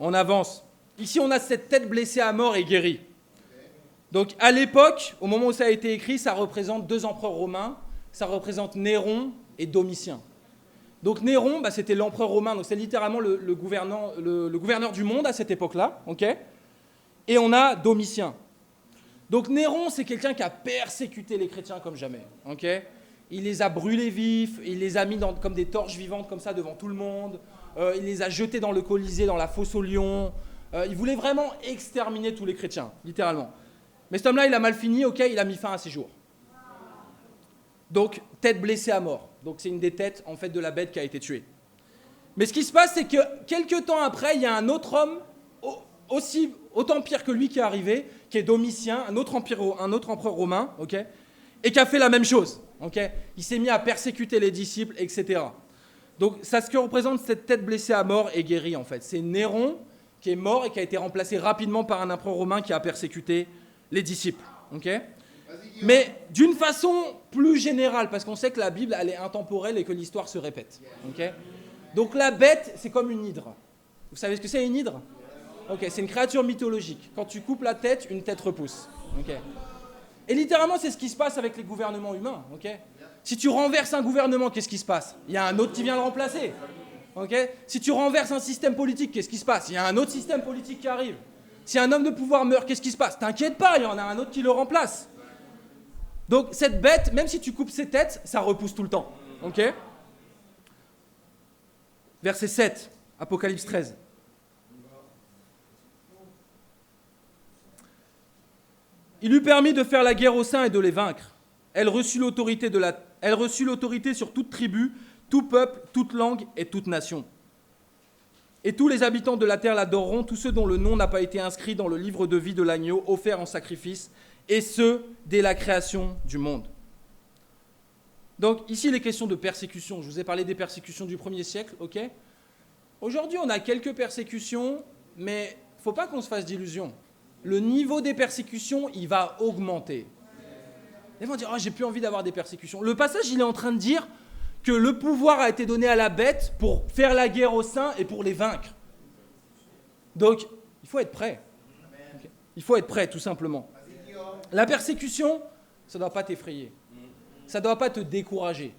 S1: On avance. Ici, on a cette tête blessée à mort et guérie. Donc, à l'époque, au moment où ça a été écrit, ça représente 2 empereurs romains. Ça représente Néron et Domitien. Donc, Néron, c'était l'empereur romain. Donc, c'est littéralement le gouverneur du monde à cette époque-là. Okay? Et on a Domitien. Donc, Néron, c'est quelqu'un qui a persécuté les chrétiens comme jamais. Okay? Il les a brûlés vifs, il les a mis comme des torches vivantes comme ça devant tout le monde. Il les a jetés dans le Colisée, dans la fosse aux lions. Il voulait vraiment exterminer tous les chrétiens, littéralement. Mais cet homme-là, il a mal fini, ok, il a mis fin à ses jours. Donc, tête blessée à mort. Donc, c'est une des têtes, en fait, de la bête qui a été tuée. Mais ce qui se passe, c'est que quelques temps après, il y a un autre homme, autant pire que lui qui est arrivé, qui est Domitien, un autre empereur romain, ok, et qui a fait la même chose. Okay? Il s'est mis à persécuter les disciples, etc. Donc, ça, ce que représente cette tête blessée à mort et guérie, en fait. C'est Néron qui est mort et qui a été remplacé rapidement par un empereur romain qui a persécuté les disciples. Okay? Mais d'une façon plus générale, parce qu'on sait que la Bible, elle est intemporelle et que l'histoire se répète. Okay? Donc, la bête, c'est comme une hydre. Vous savez ce que c'est une hydre? Okay, c'est une créature mythologique. Quand tu coupes la tête, une tête repousse. Okay? Et littéralement, c'est ce qui se passe avec les gouvernements humains. Okay? Si tu renverses un gouvernement, qu'est-ce qui se passe? Il y a un autre qui vient le remplacer. Okay? Si tu renverses un système politique, qu'est-ce qui se passe? Il y a un autre système politique qui arrive. Si un homme de pouvoir meurt, qu'est-ce qui se passe? T'inquiète pas, il y en a un autre qui le remplace. Donc cette bête, même si tu coupes ses têtes, ça repousse tout le temps. Okay? Verset 7, Apocalypse 13. Il lui permit de faire la guerre aux saints et de les vaincre. Elle reçut l'autorité sur toute tribu, tout peuple, toute langue et toute nation. Et tous les habitants de la terre l'adoreront, tous ceux dont le nom n'a pas été inscrit dans le livre de vie de l'agneau, offert en sacrifice, et ce, dès la création du monde. Donc ici, il est question de persécution. Je vous ai parlé des persécutions du 1er siècle, ok? Aujourd'hui, on a quelques persécutions, mais il ne faut pas qu'on se fasse d'illusions. Le niveau des persécutions, il va augmenter. Ils vont dire, oh, j'ai plus envie d'avoir des persécutions. Le passage, il est en train de dire que le pouvoir a été donné à la bête pour faire la guerre aux saints et pour les vaincre. Donc, il faut être prêt. Okay. Il faut être prêt, tout simplement. La persécution, ça ne doit pas t'effrayer. Ça ne doit pas te décourager.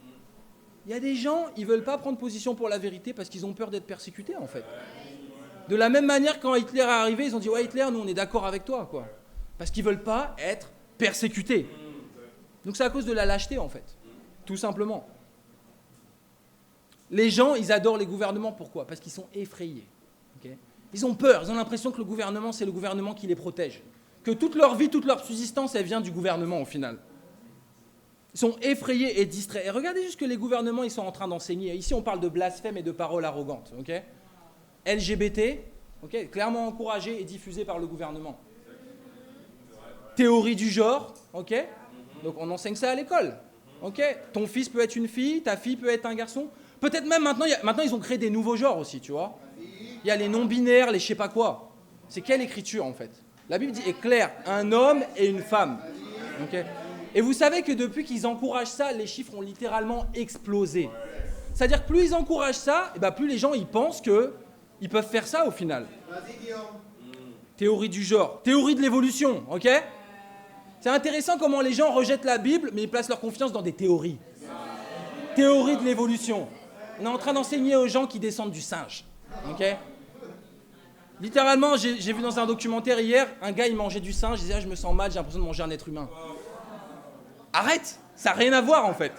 S1: Il y a des gens, ils ne veulent pas prendre position pour la vérité parce qu'ils ont peur d'être persécutés, en fait. De la même manière, quand Hitler est arrivé, ils ont dit « Ouais, Hitler, nous, on est d'accord avec toi. » quoi. Parce qu'ils ne veulent pas être persécutés. Donc c'est à cause de la lâcheté en fait, tout simplement. Les gens, ils adorent les gouvernements, pourquoi? Parce qu'ils sont effrayés. Okay, ils ont peur, ils ont l'impression que le gouvernement, c'est le gouvernement qui les protège. Que toute leur vie, toute leur subsistance, elle vient du gouvernement au final. Ils sont effrayés et distraits. Et regardez juste ce que les gouvernements ils sont en train d'enseigner. Ici, on parle de blasphème et de paroles arrogantes. Okay, LGBT, okay, clairement encouragé et diffusé par le gouvernement. Théorie du genre, ok? Donc on enseigne ça à l'école. Ok? Ton fils peut être une fille, ta fille peut être un garçon. Peut-être même maintenant, ils ont créé des nouveaux genres aussi, tu vois. Il y a les non-binaires, les je sais pas quoi. C'est quelle écriture en fait? La Bible dit est claire, un homme et une femme. Okay, et vous savez que depuis qu'ils encouragent ça, les chiffres ont littéralement explosé. C'est-à-dire que plus ils encouragent ça, et ben plus les gens ils pensent qu'ils peuvent faire ça au final. Théorie du genre, théorie de l'évolution, ok? C'est intéressant comment les gens rejettent la Bible, mais ils placent leur confiance dans des théories. Théorie de l'évolution. On est en train d'enseigner aux gens qui descendent du singe. Okay, littéralement, j'ai vu dans un documentaire hier, un gars il mangeait du singe, il disait je me sens mal, j'ai l'impression de manger un être humain. Arrête, ça n'a rien à voir en fait.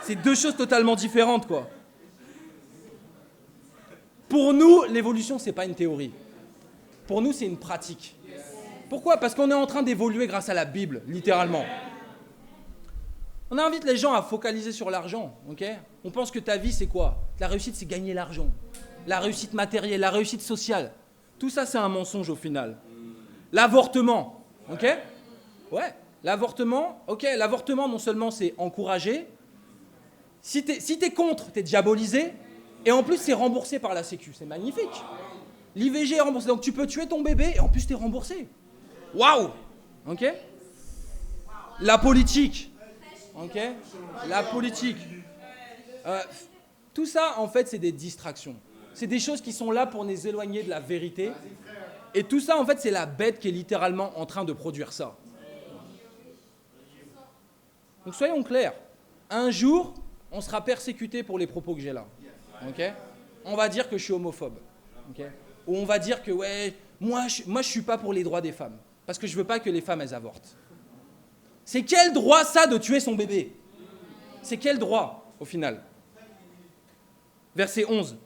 S1: C'est deux choses totalement différentes quoi. Pour nous, l'évolution c'est pas une théorie. Pour nous c'est une pratique. Pourquoi? Parce qu'on est en train d'évoluer grâce à la Bible, littéralement. On invite les gens à focaliser sur l'argent, ok? On pense que ta vie, c'est quoi? La réussite, c'est gagner l'argent. La réussite matérielle, la réussite sociale. Tout ça, c'est un mensonge au final. L'avortement, ok? Ouais, l'avortement, ok? L'avortement, non seulement c'est encouragé, si t'es contre, t'es diabolisé, et en plus, c'est remboursé par la Sécu. C'est magnifique. L'IVG est remboursé, donc tu peux tuer ton bébé, et en plus, t'es remboursé. Waouh! Ok? La politique. Ok? La politique. Tout ça, en fait, c'est des distractions. C'est des choses qui sont là pour nous éloigner de la vérité. Et tout ça, en fait, c'est la bête qui est littéralement en train de produire ça. Donc soyons clairs. Un jour, on sera persécuté pour les propos que j'ai là. Ok? On va dire que je suis homophobe. Ok? Ou on va dire que, ouais, moi, je suis pas pour les droits des femmes. Parce que je veux pas que les femmes, elles avortent. C'est quel droit, ça, de tuer son bébé? C'est quel droit, au final? Verset 11.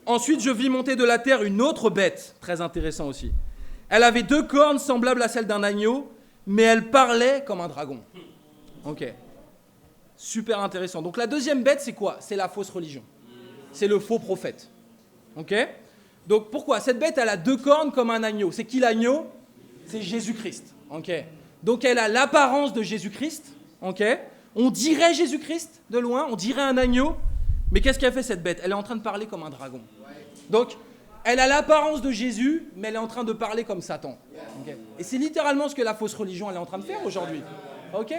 S1: Ensuite, je vis monter de la terre une autre bête, très intéressant aussi. Elle avait 2 cornes semblables à celles d'un agneau, mais elle parlait comme un dragon. Ok. Super intéressant. Donc la deuxième bête, c'est quoi? C'est la fausse religion. C'est le faux prophète. Ok? Donc pourquoi? Cette bête, elle a 2 cornes comme un agneau. C'est qui l'agneau? C'est Jésus-Christ. Ok. Donc elle a l'apparence de Jésus-Christ. Ok. On dirait Jésus-Christ de loin, on dirait un agneau. Mais qu'est-ce qu'a fait cette bête? Elle est en train de parler comme un dragon. Donc elle a l'apparence de Jésus, mais elle est en train de parler comme Satan. Okay. Et c'est littéralement ce que la fausse religion elle est en train de faire aujourd'hui. Ok.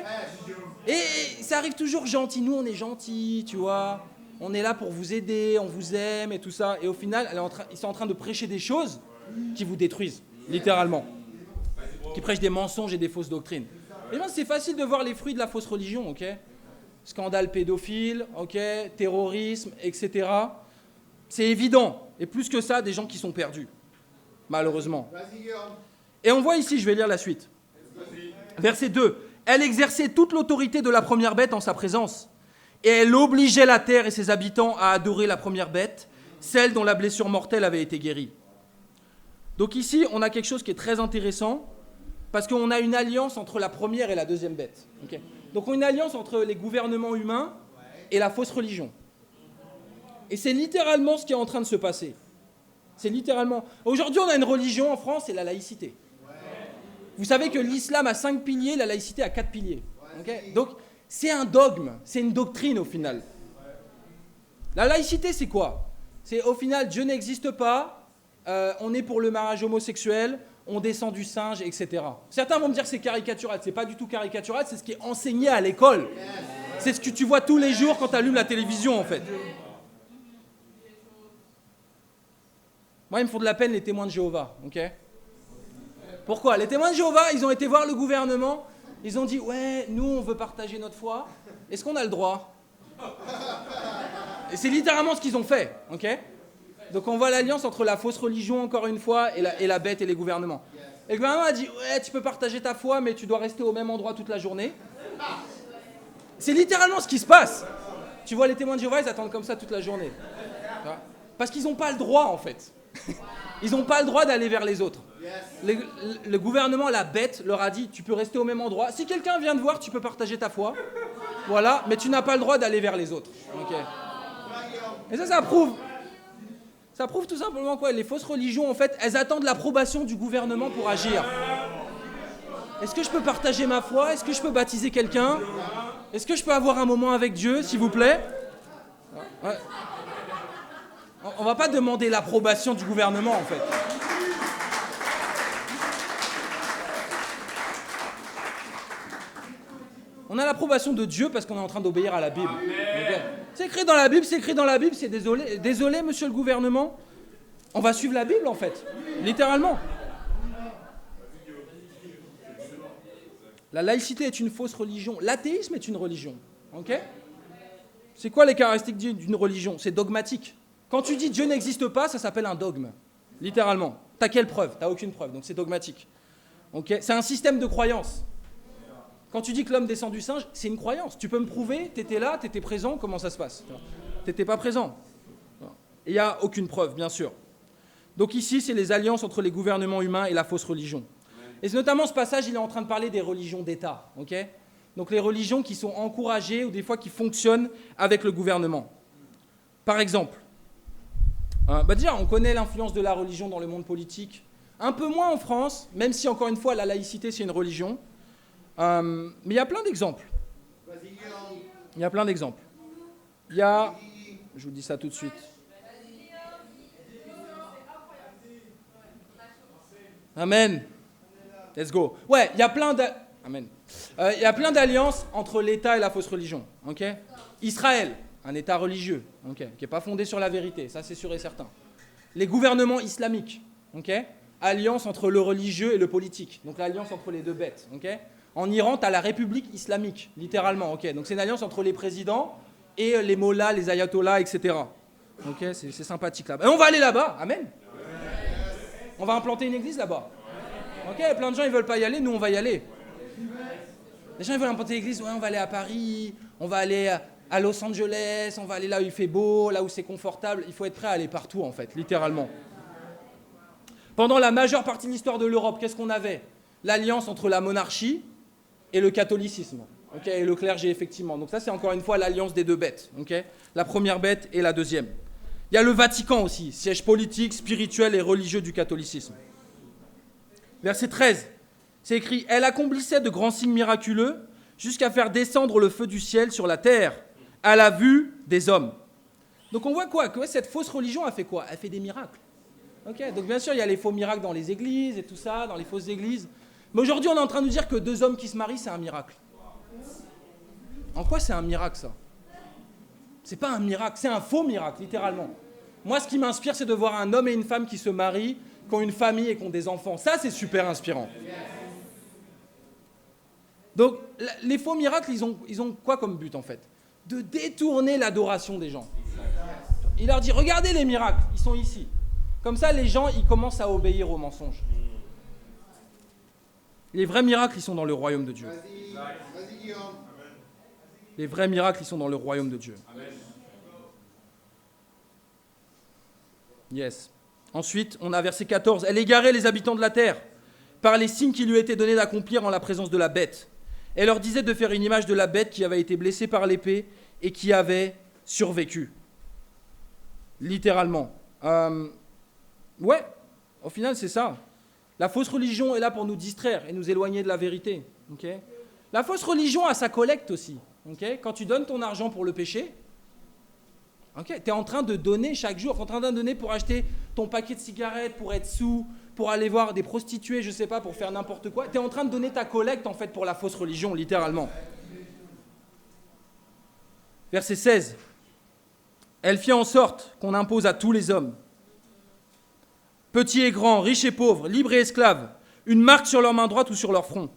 S1: Et ça arrive toujours gentil. Nous, on est gentils, tu vois. On est là pour vous aider, on vous aime et tout ça. Et au final, ils sont en train de prêcher des choses qui vous détruisent, littéralement. Qui prêchent des mensonges et des fausses doctrines. Et bien, c'est facile de voir les fruits de la fausse religion, ok? Scandale pédophile, ok? Terrorisme, etc. C'est évident. Et plus que ça, des gens qui sont perdus, malheureusement. Et on voit ici, je vais lire la suite. Verset 2. Elle exerçait toute l'autorité de la première bête en sa présence. Et elle obligeait la terre et ses habitants à adorer la première bête, celle dont la blessure mortelle avait été guérie. Donc ici, on a quelque chose qui est très intéressant, parce qu'on a une alliance entre la première et la deuxième bête. Okay. Donc on a une alliance entre les gouvernements humains et la fausse religion. Et c'est littéralement ce qui est en train de se passer. C'est littéralement... Aujourd'hui, on a une religion en France, c'est la laïcité. Vous savez que l'islam a 5 piliers, la laïcité a 4 piliers. Okay. Donc, c'est un dogme, c'est une doctrine au final. La laïcité, c'est quoi? C'est au final, Dieu n'existe pas, on est pour le mariage homosexuel, on descend du singe, etc. Certains vont me dire que c'est caricatural. C'est pas du tout caricatural, c'est ce qui est enseigné à l'école. C'est ce que tu vois tous les jours quand tu allumes la télévision, en fait. Moi, ils me font de la peine, les témoins de Jéhovah. Ok? Pourquoi? Les témoins de Jéhovah, ils ont été voir le gouvernement, ils ont dit, ouais, nous, on veut partager notre foi. Est-ce qu'on a le droit? Et c'est littéralement ce qu'ils ont fait. Ok? Donc on voit l'alliance entre la fausse religion, encore une fois, et la bête et les gouvernements. Et le gouvernement a dit, ouais, tu peux partager ta foi, mais tu dois rester au même endroit toute la journée. C'est littéralement ce qui se passe. Tu vois, les témoins de Jéhovah, ils attendent comme ça toute la journée. Parce qu'ils n'ont pas le droit, en fait. Ils n'ont pas le droit d'aller vers les autres. Le gouvernement, la bête, leur a dit, tu peux rester au même endroit. Si quelqu'un vient te voir, tu peux partager ta foi. Voilà, mais tu n'as pas le droit d'aller vers les autres. Okay. Et ça prouve tout simplement quoi? Les fausses religions, en fait, elles attendent l'approbation du gouvernement pour agir. Est-ce que je peux partager ma foi? Est-ce que je peux baptiser quelqu'un? Est-ce que je peux avoir un moment avec Dieu, s'il vous plaît? Ouais. On va pas demander l'approbation du gouvernement, en fait. On a l'approbation de Dieu parce qu'on est en train d'obéir à la Bible. Okay. C'est écrit dans la Bible, c'est désolé. Désolé, monsieur le gouvernement. On va suivre la Bible, en fait. Littéralement. La laïcité est une fausse religion. L'athéisme est une religion. Okay? C'est quoi les caractéristiques d'une religion? C'est dogmatique. Quand tu dis Dieu n'existe pas, ça s'appelle un dogme. Littéralement. T'as quelle preuve? T'as aucune preuve, donc c'est dogmatique. Okay? C'est un système de croyance. Quand tu dis que l'homme descend du singe, c'est une croyance. Tu peux me prouver, t'étais là, t'étais présent, comment ça se passe? T'étais pas présent. Il n'y a aucune preuve, bien sûr. Donc ici, c'est les alliances entre les gouvernements humains et la fausse religion. Et notamment, ce passage, il est en train de parler des religions d'État. Okay? Donc les religions qui sont encouragées ou des fois qui fonctionnent avec le gouvernement. Par exemple, déjà, on connaît l'influence de la religion dans le monde politique. Un peu moins en France, même si, encore une fois, la laïcité, c'est une religion. Mais il y a plein d'exemples. Il y a plein d'exemples. Il y a... Je vous dis ça tout de suite. Amen. Let's go. Ouais, il y a plein Amen. Il y a plein d'alliances entre l'État et la fausse religion. Okay? Israël, un État religieux, okay, qui n'est pas fondé sur la vérité, ça c'est sûr et certain. Les gouvernements islamiques, okay? Alliance entre le religieux et le politique, donc l'alliance entre les deux bêtes. Okay? En Iran, tu as la République islamique, littéralement. Okay? Donc c'est une alliance entre les présidents et les mollahs, les ayatollahs, etc. Okay? C'est sympathique là-bas. Et on va aller là-bas, amen. On va implanter une église là-bas. Ok, plein de gens ils veulent pas y aller, nous on va y aller. Les gens ils veulent implanter l'église, ouais, on va aller à Paris, on va aller à Los Angeles, on va aller là où il fait beau, là où c'est confortable. Il faut être prêt à aller partout en fait, littéralement. Pendant la majeure partie de l'histoire de l'Europe, qu'est-ce qu'on avait? L'alliance entre la monarchie et le catholicisme, okay, et le clergé effectivement. Donc ça c'est encore une fois l'alliance des deux bêtes, okay, la première bête et la deuxième. Il y a le Vatican aussi, siège politique, spirituel et religieux du catholicisme. Verset 13, c'est écrit « Elle accomplissait de grands signes miraculeux jusqu'à faire descendre le feu du ciel sur la terre à la vue des hommes. » Donc on voit quoi? Que cette fausse religion a fait quoi? Elle fait des miracles. Okay, donc bien sûr, il y a les faux miracles dans les églises et tout ça, dans les fausses églises. Mais aujourd'hui, on est en train de nous dire que 2 hommes qui se marient, c'est un miracle. En quoi c'est un miracle, ça? C'est pas un miracle, c'est un faux miracle, littéralement. Moi, ce qui m'inspire, c'est de voir un homme et une femme qui se marient, qui ont une famille et qui ont des enfants. Ça, c'est super inspirant. Donc, les faux miracles, ils ont quoi comme but, en fait? De détourner l'adoration des gens. Il leur dit, regardez les miracles, ils sont ici. Comme ça, les gens, ils commencent à obéir aux mensonges. Les vrais miracles, ils sont dans le royaume de Dieu. Les vrais miracles, ils sont dans le royaume de Dieu. Yes. Ensuite, on a verset 14. Elle égarait les habitants de la terre par les signes qui lui étaient donnés d'accomplir en la présence de la bête. Elle leur disait de faire une image de la bête qui avait été blessée par l'épée et qui avait survécu. Littéralement. Ouais, au final, c'est ça. La fausse religion est là pour nous distraire et nous éloigner de la vérité. Okay? La fausse religion a sa collecte aussi. Okay? Quand tu donnes ton argent pour le péché, okay, tu es en train de donner chaque jour, tu es en train de donner pour acheter ton paquet de cigarettes, pour être sous, pour aller voir des prostituées, je sais pas, pour faire n'importe quoi. Tu es en train de donner ta collecte en fait pour la fausse religion, littéralement. Verset 16. Elle fit en sorte qu'on impose à tous les hommes, petits et grands, riches et pauvres, libres et esclaves, une marque sur leur main droite ou sur leur front.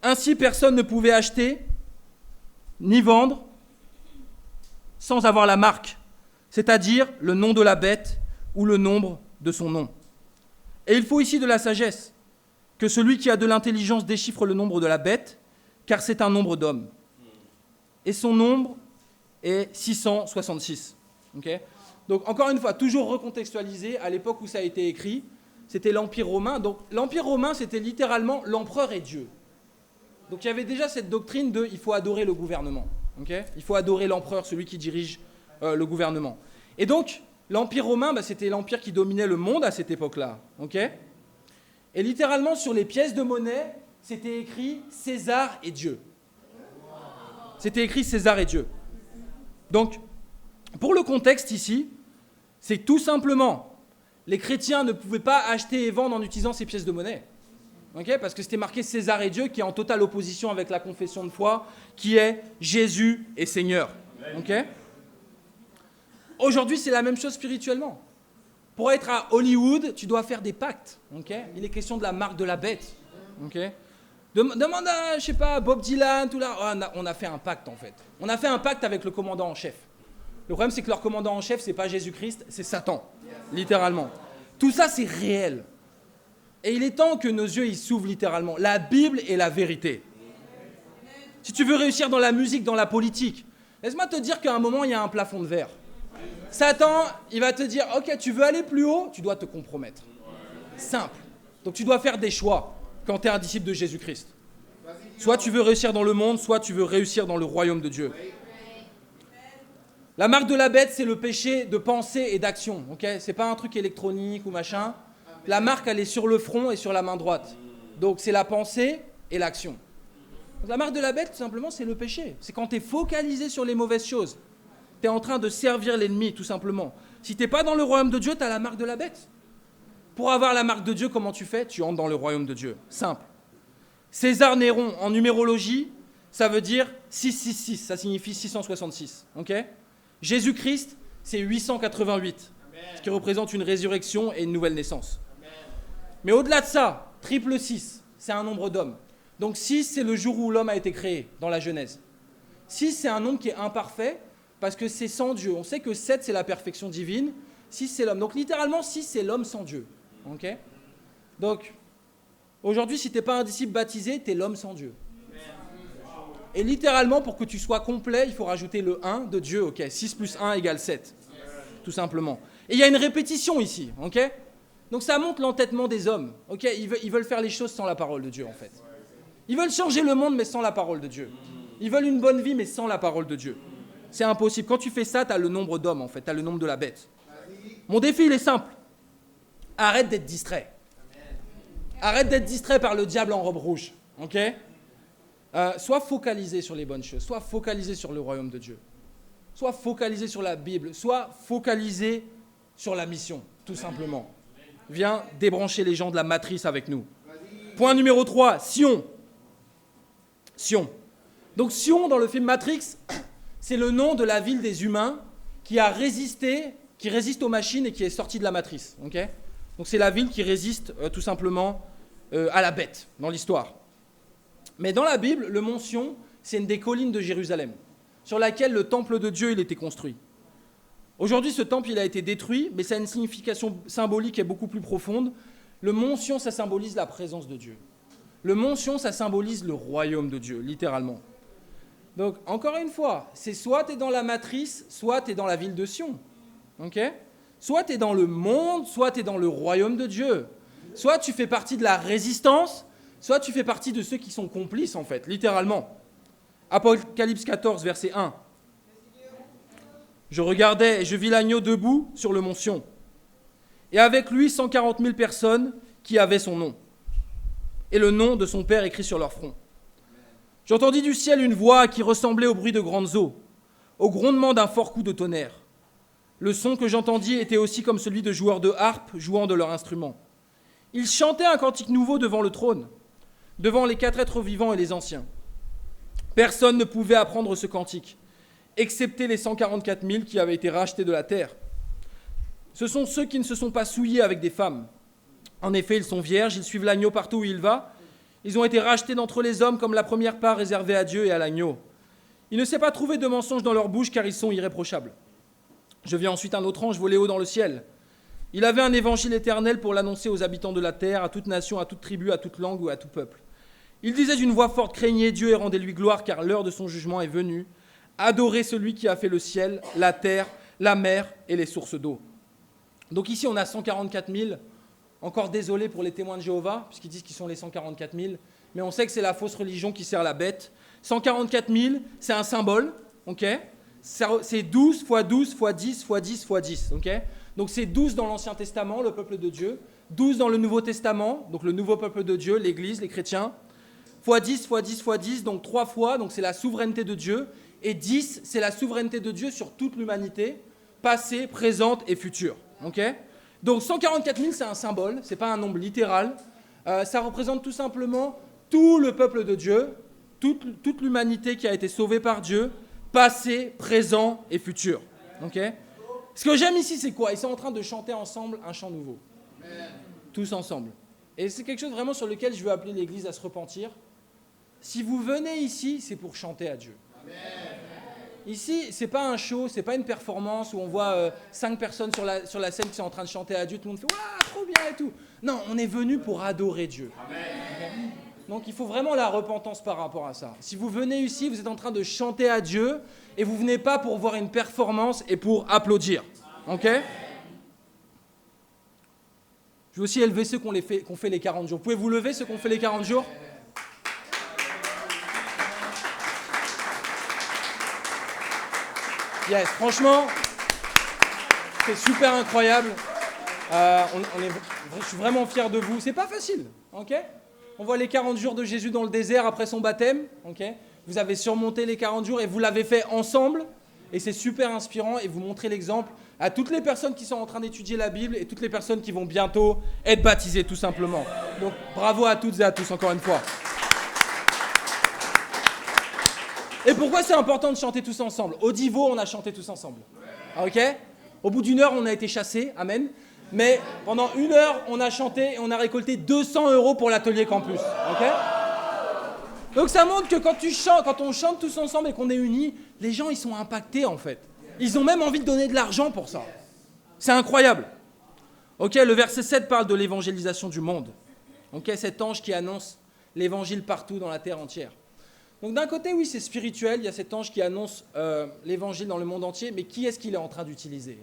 S1: Ainsi, personne ne pouvait acheter ni vendre sans avoir la marque, c'est-à-dire le nom de la bête ou le nombre de son nom. Et il faut ici de la sagesse. que celui qui a de l'intelligence déchiffre le nombre de la bête, car c'est un nombre d'hommes. Et son nombre est 666. Okay. Donc encore une fois, toujours recontextualisé, à l'époque où ça a été écrit, c'était l'Empire romain. Donc l'Empire romain, c'était littéralement l'empereur et Dieu. Donc il y avait déjà cette doctrine de il faut adorer le gouvernement. Okay. Il faut adorer l'empereur, celui qui dirige le gouvernement. Et donc l'Empire romain, c'était l'empire qui dominait le monde à cette époque-là. Okay. Et littéralement sur les pièces de monnaie, c'était écrit César et Dieu. C'était écrit César et Dieu. Donc, pour le contexte ici, c'est tout simplement, les chrétiens ne pouvaient pas acheter et vendre en utilisant ces pièces de monnaie. Okay, parce que c'était marqué César et Dieu, qui est en totale opposition avec la confession de foi, qui est Jésus est Seigneur. Okay. Aujourd'hui, c'est la même chose spirituellement. Pour être à Hollywood, tu dois faire des pactes. Okay. Il est question de la marque de la bête. Okay. Demande à, je sais pas, Bob Dylan, tout là. Oh, on a fait un pacte en fait. On a fait un pacte avec le commandant en chef. Le problème, c'est que leur commandant en chef, c'est pas Jésus-Christ, c'est Satan, littéralement. Tout ça, c'est réel. Et il est temps que nos yeux, ils s'ouvrent littéralement. La Bible est la vérité. Si tu veux réussir dans la musique, dans la politique, laisse-moi te dire qu'à un moment, il y a un plafond de verre. Satan, il va te dire, ok, tu veux aller plus haut, tu dois te compromettre. Simple. Donc tu dois faire des choix quand tu es un disciple de Jésus-Christ. Soit tu veux réussir dans le monde, soit tu veux réussir dans le royaume de Dieu. La marque de la bête, c'est le péché de pensée et d'action. Okay, c'est pas un truc électronique ou machin. La marque, elle est sur le front et sur la main droite. Donc c'est la pensée et l'action. Donc, la marque de la bête, tout simplement, c'est le péché. C'est quand tu es focalisé sur les mauvaises choses. Tu es en train de servir l'ennemi, tout simplement. Si tu n'es pas dans le royaume de Dieu, tu as la marque de la bête. Pour avoir la marque de Dieu, comment tu fais? Tu entres dans le royaume de Dieu. Simple. César Néron, en numérologie, ça veut dire 666. Ça signifie 666. Okay. Jésus-Christ, c'est 888. Amen. Ce qui représente une résurrection et une nouvelle naissance. Amen. Mais au-delà de ça, triple 6, c'est un nombre d'hommes. Donc 6, c'est le jour où l'homme a été créé, dans la Genèse. 6, c'est un nombre qui est imparfait, parce que c'est sans Dieu. On sait que 7, c'est la perfection divine. 6, c'est l'homme. Donc littéralement, 6, c'est l'homme sans Dieu. Okay. Donc, aujourd'hui, si tu n'es pas un disciple baptisé, tu es l'homme sans Dieu. Et littéralement, pour que tu sois complet, il faut rajouter le 1 de Dieu. Okay. 6 plus 1 égale 7. Tout simplement. Et il y a une répétition ici. Okay. Donc ça montre l'entêtement des hommes. Okay. Ils veulent faire les choses sans la parole de Dieu, en fait. Ils veulent changer le monde, mais sans la parole de Dieu. Ils veulent une bonne vie, mais sans la parole de Dieu. C'est impossible. Quand tu fais ça, tu as le nombre d'hommes, en fait. Tu as le nombre de la bête. Mon défi, il est simple. Arrête d'être distrait. Arrête d'être distrait par le diable en robe rouge. Ok. Sois focalisé sur les bonnes choses. Sois focalisé sur le royaume de Dieu. Sois focalisé sur la Bible. Sois focalisé sur la mission, tout simplement. Viens débrancher les gens de la matrice avec nous. Point numéro 3, Sion. Sion. Donc Sion, dans le film Matrix, c'est le nom de la ville des humains qui résiste aux machines et qui est sortie de la matrice. Okay. Donc c'est la ville qui résiste tout simplement à la bête dans l'histoire. Mais dans la Bible, le mont Sion, c'est une des collines de Jérusalem, sur laquelle le temple de Dieu il était construit. Aujourd'hui, ce temple il a été détruit, mais ça a une signification symbolique qui est beaucoup plus profonde. Le mont Sion, ça symbolise la présence de Dieu. Le mont Sion, ça symbolise le royaume de Dieu, littéralement. Donc, encore une fois, c'est soit tu es dans la matrice, soit tu es dans la ville de Sion. Okay. Soit tu es dans le monde, soit tu es dans le royaume de Dieu. Soit tu fais partie de la résistance, soit tu fais partie de ceux qui sont complices, en fait, littéralement. Apocalypse 14, verset 1. Je regardais et je vis l'agneau debout sur le mont Sion. Et avec lui, 140 000 personnes qui avaient son nom. Et le nom de son Père écrit sur leur front. J'entendis du ciel une voix qui ressemblait au bruit de grandes eaux, au grondement d'un fort coup de tonnerre. Le son que j'entendis était aussi comme celui de joueurs de harpe jouant de leur instrument. Ils chantaient un cantique nouveau devant le trône, devant les 4 êtres vivants et les anciens. Personne ne pouvait apprendre ce cantique, excepté les 144 000 qui avaient été rachetés de la terre. Ce sont ceux qui ne se sont pas souillés avec des femmes. En effet, ils sont vierges, ils suivent l'agneau partout où il va. Ils ont été rachetés d'entre les hommes comme la première part réservée à Dieu et à l'agneau. Il ne s'est pas trouvé de mensonge dans leur bouche car ils sont irréprochables. Je vis ensuite un autre ange voler haut dans le ciel. Il avait un évangile éternel pour l'annoncer aux habitants de la terre, à toute nation, à toute tribu, à toute langue ou à tout peuple. Il disait d'une voix forte, craignez Dieu et rendez-lui gloire, car l'heure de son jugement est venue. Adorez celui qui a fait le ciel, la terre, la mer et les sources d'eau. Donc ici, on a 144 000. Encore désolé pour les témoins de Jéhovah, puisqu'ils disent qu'ils sont les 144 000. Mais on sait que c'est la fausse religion qui sert la bête. 144 000, c'est un symbole, ok ? C'est 12 fois 12 fois 10 fois 10 fois 10, ok ? Donc c'est 12 dans l'Ancien Testament, le peuple de Dieu. 12 dans le Nouveau Testament, donc le nouveau peuple de Dieu, l'Église, les chrétiens. Fois 10 fois 10 fois 10, donc 3 fois, donc c'est la souveraineté de Dieu. Et 10, c'est la souveraineté de Dieu sur toute l'humanité, passée, présente et future, ok ? Donc 144 000, c'est un symbole, ce n'est pas un nombre littéral. Ça représente tout simplement tout le peuple de Dieu, toute l'humanité qui a été sauvée par Dieu, passé, présent et futur. Okay. Ce que j'aime ici, c'est quoi ? Ils sont en train de chanter ensemble un chant nouveau. Amen. Tous ensemble. Et c'est quelque chose vraiment sur lequel je veux appeler l'Église à se repentir. Si vous venez ici, c'est pour chanter à Dieu. Amen. Ici, ce n'est pas un show, ce n'est pas une performance où on voit 5 personnes sur la scène qui sont en train de chanter à Dieu, tout le monde fait « Waouh, trop bien » et tout. Non, on est venu pour adorer Dieu. Amen. Okay. Donc il faut vraiment la repentance par rapport à ça. Si vous venez ici, vous êtes en train de chanter à Dieu et vous ne venez pas pour voir une performance et pour applaudir. Ok ? Je veux aussi élever ceux qu'on fait les 40 jours. Pouvez-vous lever ceux qu'on fait les 40 jours ? Yes, franchement, c'est super incroyable. Je suis vraiment fier de vous. C'est pas facile, ok ? On voit les 40 jours de Jésus dans le désert après son baptême. Okay. Vous avez surmonté les 40 jours et vous l'avez fait ensemble. Et c'est super inspirant et vous montrez l'exemple à toutes les personnes qui sont en train d'étudier la Bible et toutes les personnes qui vont bientôt être baptisées tout simplement. Donc bravo à toutes et à tous encore une fois. Et pourquoi c'est important de chanter tous ensemble ? Au Divo, on a chanté tous ensemble. Ok ? Au bout d'une heure, on a été chassés. Amen. Mais pendant 1 heure, on a chanté et on a récolté 200 € pour l'atelier campus. Okay ? Donc ça montre que quand on chante tous ensemble et qu'on est unis, les gens ils sont impactés en fait. Ils ont même envie de donner de l'argent pour ça. C'est incroyable. Ok, le verset 7 parle de l'évangélisation du monde. Ok, cet ange qui annonce l'évangile partout dans la terre entière. Donc d'un côté, oui, c'est spirituel. Il y a cet ange qui annonce l'évangile dans le monde entier. Mais qui est-ce qu'il est en train d'utiliser ?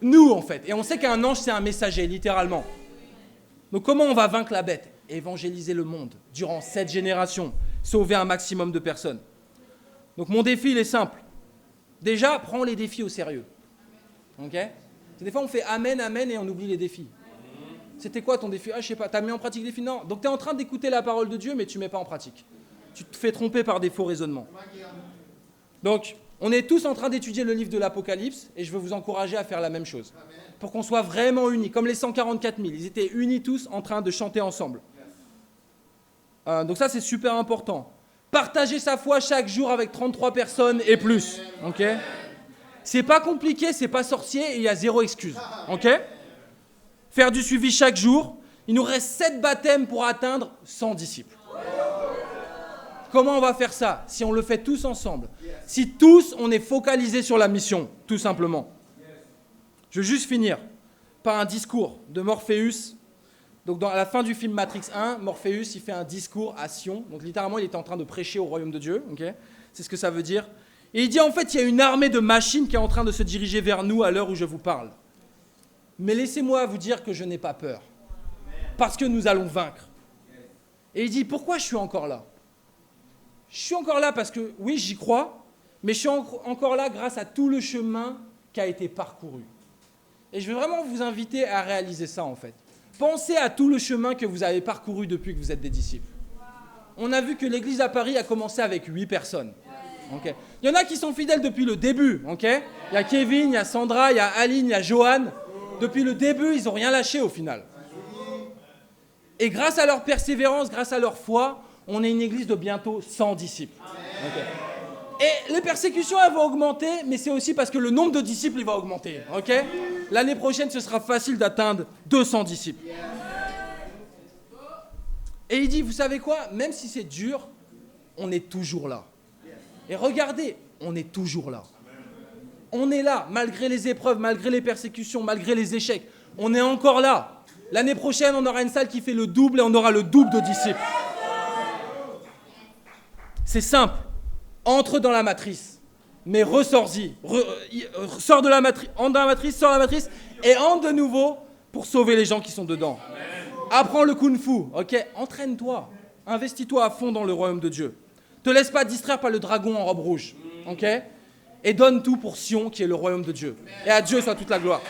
S1: Nous, en fait. Et on sait qu'un ange, c'est un messager, littéralement. Donc, comment on va vaincre la bête ? Évangéliser le monde durant 7 générations, sauver un maximum de personnes. Donc, mon défi, il est simple. Déjà, prends les défis au sérieux. Ok ? Des fois, on fait amen, amen, et on oublie les défis. C'était quoi ton défi ? Ah, je sais pas, t'as mis en pratique les défis ? Non. Donc, tu es en train d'écouter la parole de Dieu, mais tu ne mets pas en pratique. Tu te fais tromper par des faux raisonnements. Donc, on est tous en train d'étudier le livre de l'Apocalypse et je veux vous encourager à faire la même chose. Pour qu'on soit vraiment unis, comme les 144 000. Ils étaient unis tous en train de chanter ensemble. Donc ça, c'est super important. Partager sa foi chaque jour avec 33 personnes et plus. Ok ? C'est pas compliqué, c'est pas sorcier et il y a 0 excuse. Ok ? Faire du suivi chaque jour. Il nous reste 7 baptêmes pour atteindre 100 disciples. Comment on va faire ça ? Si on le fait tous ensemble. Si tous, on est focalisés sur la mission, tout simplement. Je veux juste finir par un discours de Morpheus. Donc, à la fin du film Matrix 1, Morpheus, il fait un discours à Sion. Donc, littéralement, il était en train de prêcher au royaume de Dieu. Okay ? C'est ce que ça veut dire. Et il dit, en fait, il y a une armée de machines qui est en train de se diriger vers nous à l'heure où je vous parle. Mais laissez-moi vous dire que je n'ai pas peur. Parce que nous allons vaincre. Et il dit, pourquoi je suis encore là ? Je suis encore là parce que, oui, j'y crois, mais je suis encore là grâce à tout le chemin qui a été parcouru. Et je veux vraiment vous inviter à réaliser ça, en fait. Pensez à tout le chemin que vous avez parcouru depuis que vous êtes des disciples. On a vu que l'église à Paris a commencé avec 8 personnes. Okay. Il y en a qui sont fidèles depuis le début. Okay. Il y a Kevin, il y a Sandra, il y a Aline, il y a Johan. Depuis le début, ils n'ont rien lâché au final. Et grâce à leur persévérance, grâce à leur foi, on est une église de bientôt 100 disciples. Okay. Et les persécutions, elles vont augmenter, mais c'est aussi parce que le nombre de disciples, il va augmenter. Okay. L'année prochaine, ce sera facile d'atteindre 200 disciples. Et il dit, vous savez quoi ? Même si c'est dur, on est toujours là. Et regardez, on est toujours là. On est là, malgré les épreuves, malgré les persécutions, malgré les échecs. On est encore là. L'année prochaine, on aura une salle qui fait le double et on aura le double de disciples. C'est simple. Entre dans la matrice, mais ressors-y. Sors de la matrice, entre dans la matrice, sors de la matrice et entre de nouveau pour sauver les gens qui sont dedans. Apprends le kung-fu, ok? Entraîne-toi. Investis-toi à fond dans le royaume de Dieu. Te laisse pas distraire par le dragon en robe rouge, ok? Et donne tout pour Sion, qui est le royaume de Dieu. Et à Dieu soit toute la gloire.